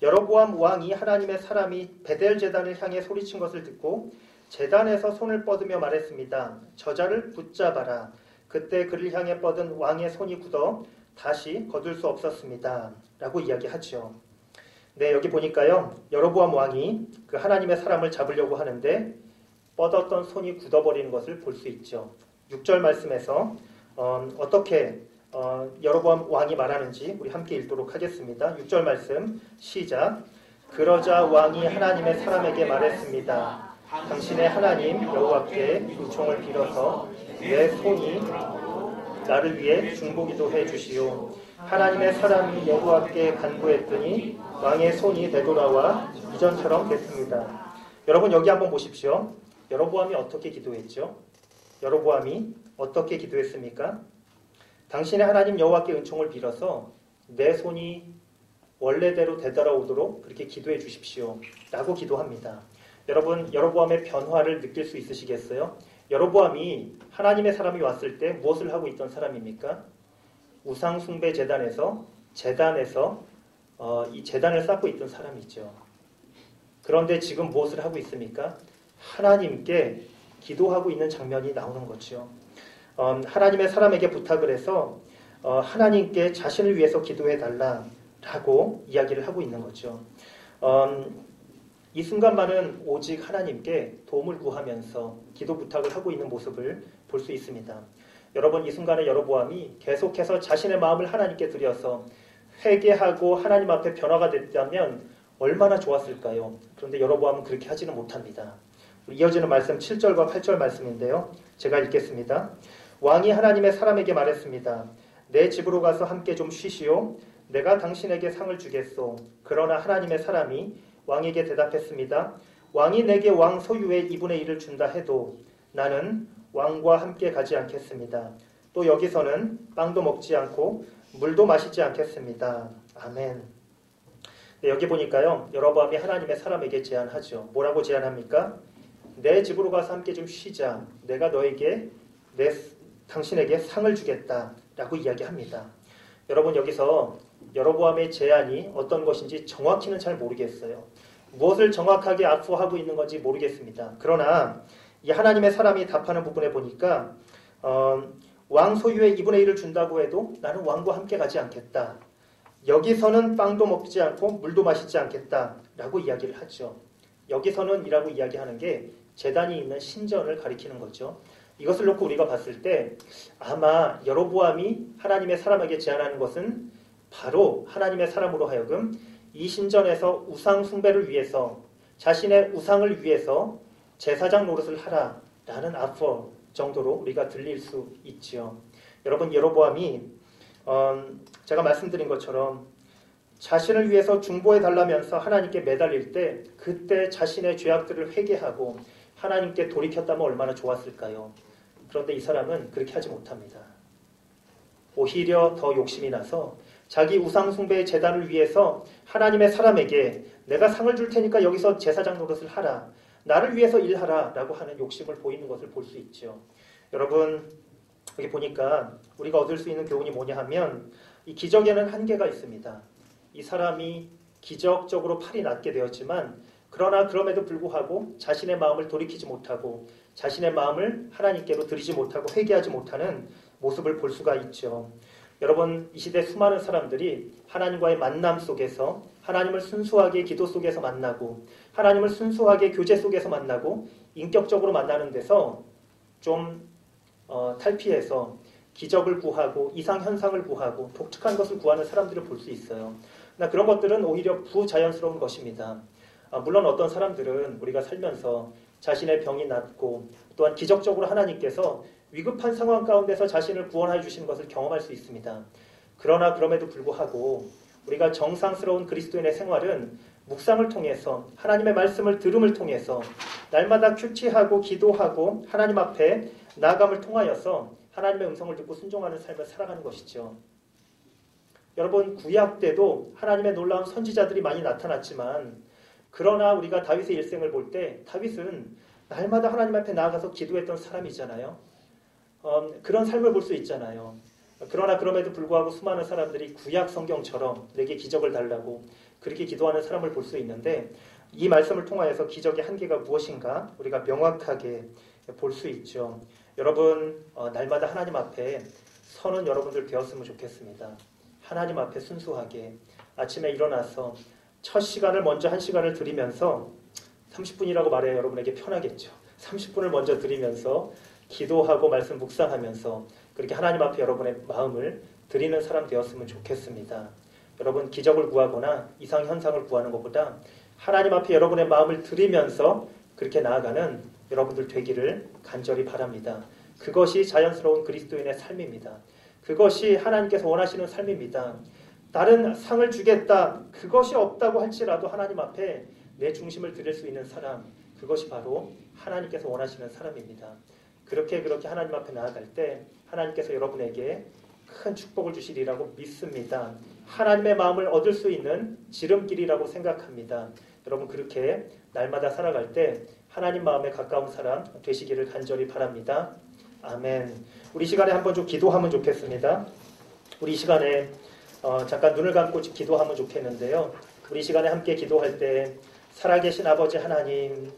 E: 여로보암 왕이 하나님의 사람이 베델 제단을 향해 소리친 것을 듣고 제단에서 손을 뻗으며 말했습니다. 저자를 붙잡아라. 그때 그를 향해 뻗은 왕의 손이 굳어 다시 거둘 수 없었습니다. 라고 이야기하죠. 네, 여기 보니까요. 여로보암 왕이 그 하나님의 사람을 잡으려고 하는데 뻗었던 손이 굳어버리는 것을 볼 수 있죠. 6절 말씀에서 어떻게 여로보암 왕이 말하는지 우리 함께 읽도록 하겠습니다. 6절 말씀 시작. 그러자 왕이 하나님의 사람에게 말했습니다. 당신의 하나님 여호와께 은총을 빌어서 내 손이 나를 위해 중보기도해 주시오. 하나님의 사람이 여호와께 간구했더니 왕의 손이 되돌아와 이전처럼 됐습니다. 여러분 여기 한번 보십시오. 여로보암이 어떻게 기도했죠? 여로보암이 어떻게 기도했습니까? 당신의 하나님 여호와께 은총을 빌어서 내 손이 원래대로 되돌아오도록 그렇게 기도해 주십시오 라고 기도합니다. 여러분, 여로보암의 변화를 느낄 수 있으시겠어요? 여로보암이 하나님의 사람이 왔을 때 무엇을 하고 있던 사람입니까? 우상 숭배 재단에서 이 재단을 쌓고 있던 사람이죠. 그런데 지금 무엇을 하고 있습니까? 하나님께 기도하고 있는 장면이 나오는 거죠. 하나님의 사람에게 부탁을 해서 하나님께 자신을 위해서 기도해 달라라고 이야기를 하고 있는 거죠. 이 순간만은 오직 하나님께 도움을 구하면서 기도 부탁을 하고 있는 모습을 볼 수 있습니다. 여러분, 이 순간에 여로보암이 계속해서 자신의 마음을 하나님께 드려서 회개하고 하나님 앞에 변화가 됐다면 얼마나 좋았을까요? 그런데 여로보암은 그렇게 하지는 못합니다. 이어지는 말씀 7절과 8절 말씀인데요. 제가 읽겠습니다. 왕이 하나님의 사람에게 말했습니다. 내 집으로 가서 함께 좀 쉬시오. 내가 당신에게 상을 주겠소. 그러나 하나님의 사람이 왕에게 대답했습니다. 왕이 내게 왕 소유의 2분의 1을 준다 해도 나는 왕과 함께 가지 않겠습니다. 또 여기서는 빵도 먹지 않고 물도 마시지 않겠습니다. 아멘. 네, 여기 보니까요. 여로보암이 하나님의 사람에게 제안하죠. 뭐라고 제안합니까? 내 집으로 가서 함께 좀 쉬자. 내가 당신에게 상을 주겠다라고 이야기합니다. 여러분, 여기서 여로보암의 제안이 어떤 것인지 정확히는 잘 모르겠어요. 무엇을 정확하게 압수하고 있는 건지 모르겠습니다. 그러나 이 하나님의 사람이 답하는 부분에 보니까 왕 소유의 2분의 1을 준다고 해도 나는 왕과 함께 가지 않겠다. 여기서는 빵도 먹지 않고 물도 마시지 않겠다라고 이야기를 하죠. 여기서는 이라고 이야기하는 게 제단이 있는 신전을 가리키는 거죠. 이것을 놓고 우리가 봤을 때 아마 여로보암이 하나님의 사람에게 제안하는 것은 바로 하나님의 사람으로 하여금 이 신전에서 우상 숭배를 위해서 자신의 우상을 위해서 제사장 노릇을 하라라는 앞서 정도로 우리가 들릴 수 있지요. 여러분, 여로보암이 제가 말씀드린 것처럼 자신을 위해서 중보해 달라면서 하나님께 매달릴 때 그때 자신의 죄악들을 회개하고 하나님께 돌이켰다면 얼마나 좋았을까요? 그런데 이 사람은 그렇게 하지 못합니다. 오히려 더 욕심이 나서 자기 우상 숭배의 제단을 위해서 하나님의 사람에게 내가 상을 줄 테니까 여기서 제사장 노릇을 하라. 나를 위해서 일하라 라고 하는 욕심을 보이는 것을 볼 수 있죠. 여러분, 여기 보니까 우리가 얻을 수 있는 교훈이 뭐냐 하면 이 기적에는 한계가 있습니다. 이 사람이 기적적으로 팔이 낫게 되었지만 그러나 그럼에도 불구하고 자신의 마음을 돌이키지 못하고 자신의 마음을 하나님께로 드리지 못하고 회개하지 못하는 모습을 볼 수가 있죠. 여러분, 이 시대 수많은 사람들이 하나님과의 만남 속에서 하나님을 순수하게 기도 속에서 만나고 하나님을 순수하게 교제 속에서 만나고 인격적으로 만나는 데서 좀 탈피해서 기적을 구하고 이상현상을 구하고 독특한 것을 구하는 사람들을 볼 수 있어요. 그러나 그런 것들은 오히려 부자연스러운 것입니다. 물론 어떤 사람들은 우리가 살면서 자신의 병이 낫고 또한 기적적으로 하나님께서 위급한 상황 가운데서 자신을 구원해 주시는 것을 경험할 수 있습니다. 그러나 그럼에도 불구하고 우리가 정상스러운 그리스도인의 생활은 묵상을 통해서 하나님의 말씀을 들음을 통해서 날마다 큐티하고 기도하고 하나님 앞에 나아감을 통하여서 하나님의 음성을 듣고 순종하는 삶을 살아가는 것이죠. 여러분, 구약 때도 하나님의 놀라운 선지자들이 많이 나타났지만 그러나 우리가 다윗의 일생을 볼 때 다윗은 날마다 하나님 앞에 나아가서 기도했던 사람이잖아요. 그런 삶을 볼 수 있잖아요. 그러나 그럼에도 불구하고 수많은 사람들이 구약 성경처럼 내게 기적을 달라고 그렇게 기도하는 사람을 볼 수 있는데 이 말씀을 통하여서 기적의 한계가 무엇인가 우리가 명확하게 볼 수 있죠. 여러분, 날마다 하나님 앞에 서는 여러분들 되었으면 좋겠습니다. 하나님 앞에 순수하게 아침에 일어나서 첫 시간을 먼저 한 시간을 드리면서 30분이라고 말해야 여러분에게 편하겠죠. 30분을 먼저 드리면서 기도하고 말씀 묵상하면서 그렇게 하나님 앞에 여러분의 마음을 드리는 사람 되었으면 좋겠습니다. 여러분, 기적을 구하거나 이상현상을 구하는 것보다 하나님 앞에 여러분의 마음을 드리면서 그렇게 나아가는 여러분들 되기를 간절히 바랍니다. 그것이 자연스러운 그리스도인의 삶입니다. 그것이 하나님께서 원하시는 삶입니다. 다른 상을 주겠다, 그것이 없다고 할지라도 하나님 앞에 내 중심을 드릴 수 있는 사람, 그것이 바로 하나님께서 원하시는 사람입니다. 그렇게 하나님 앞에 나아갈 때 하나님께서 여러분에게 큰 축복을 주시리라고 믿습니다. 하나님의 마음을 얻을 수 있는 지름길이라고 생각합니다. 여러분 그렇게 날마다 살아갈 때 하나님 마음에 가까운 사람 되시기를 간절히 바랍니다. 아멘. 우리 시간에 한번 좀 기도하면 좋겠습니다. 우리 시간에 잠깐 눈을 감고 기도하면 좋겠는데요. 우리 시간에 함께 기도할 때 살아계신 아버지 하나님,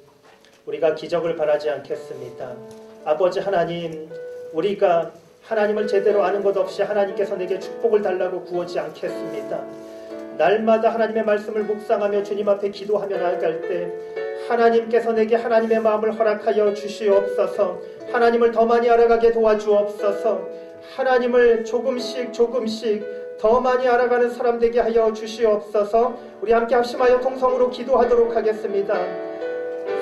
E: 우리가 기적을 바라지 않겠습니다. 아버지 하나님, 우리가 하나님을 제대로 아는 것 없이 하나님께서 내게 축복을 달라고 구하지 않겠습니다. 날마다 하나님의 말씀을 묵상하며 주님 앞에 기도하며 나아갈 때 하나님께서 내게 하나님의 마음을 허락하여 주시옵소서. 하나님을 더 많이 알아가게 도와주옵소서. 하나님을 조금씩 더 많이 알아가는 사람 되게 하여 주시옵소서. 우리 함께 합심하여 통성으로 기도하도록 하겠습니다.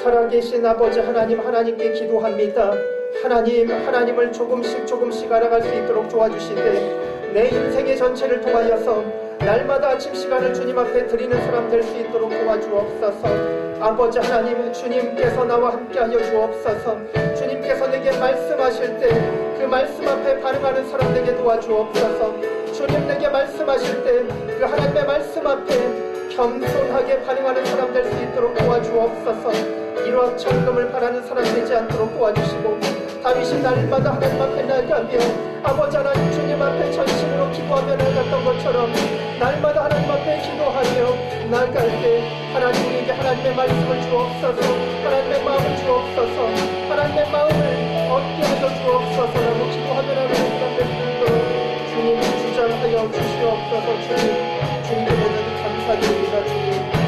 E: 살아계신 아버지 하나님, 하나님께 기도합니다. 하나님을 조금씩 알아갈 수 있도록 도와주시되 내 인생의 전체를 통하여서 날마다 아침 시간을 주님 앞에 드리는 사람 될 수 있도록 도와주옵소서. 아버지 하나님, 주님께서 나와 함께하여 주옵소서. 주님께서 내게 말씀하실 때 그 말씀 앞에 반응하는 사람 되게 도와주옵소서. 주님 내게 말씀하실 때 그 하나님의 말씀 앞에 겸손하게 반응하는 사람 될 수 있도록 도와주옵소서. 일확천금을 바라는 사람 되지 않도록 도와주시고 다윗이 날마다 하나님 앞에 나가며 아버지 하나님 주님 앞에 전심으로 기도하며 나갔던 것처럼 날마다 하나님 앞에 기도하며 나갈 때 하나님 우리에게 하나님의 말씀을 주옵소서. 하나님의 마음을 주옵소서. 하나님의 마음을 얻게 하여 주옵소서라고 기도하며 나가는 사람 될 수 있도록 주님 주장하여 주시옵소서. 주님께 모든 감사드립니다. 주님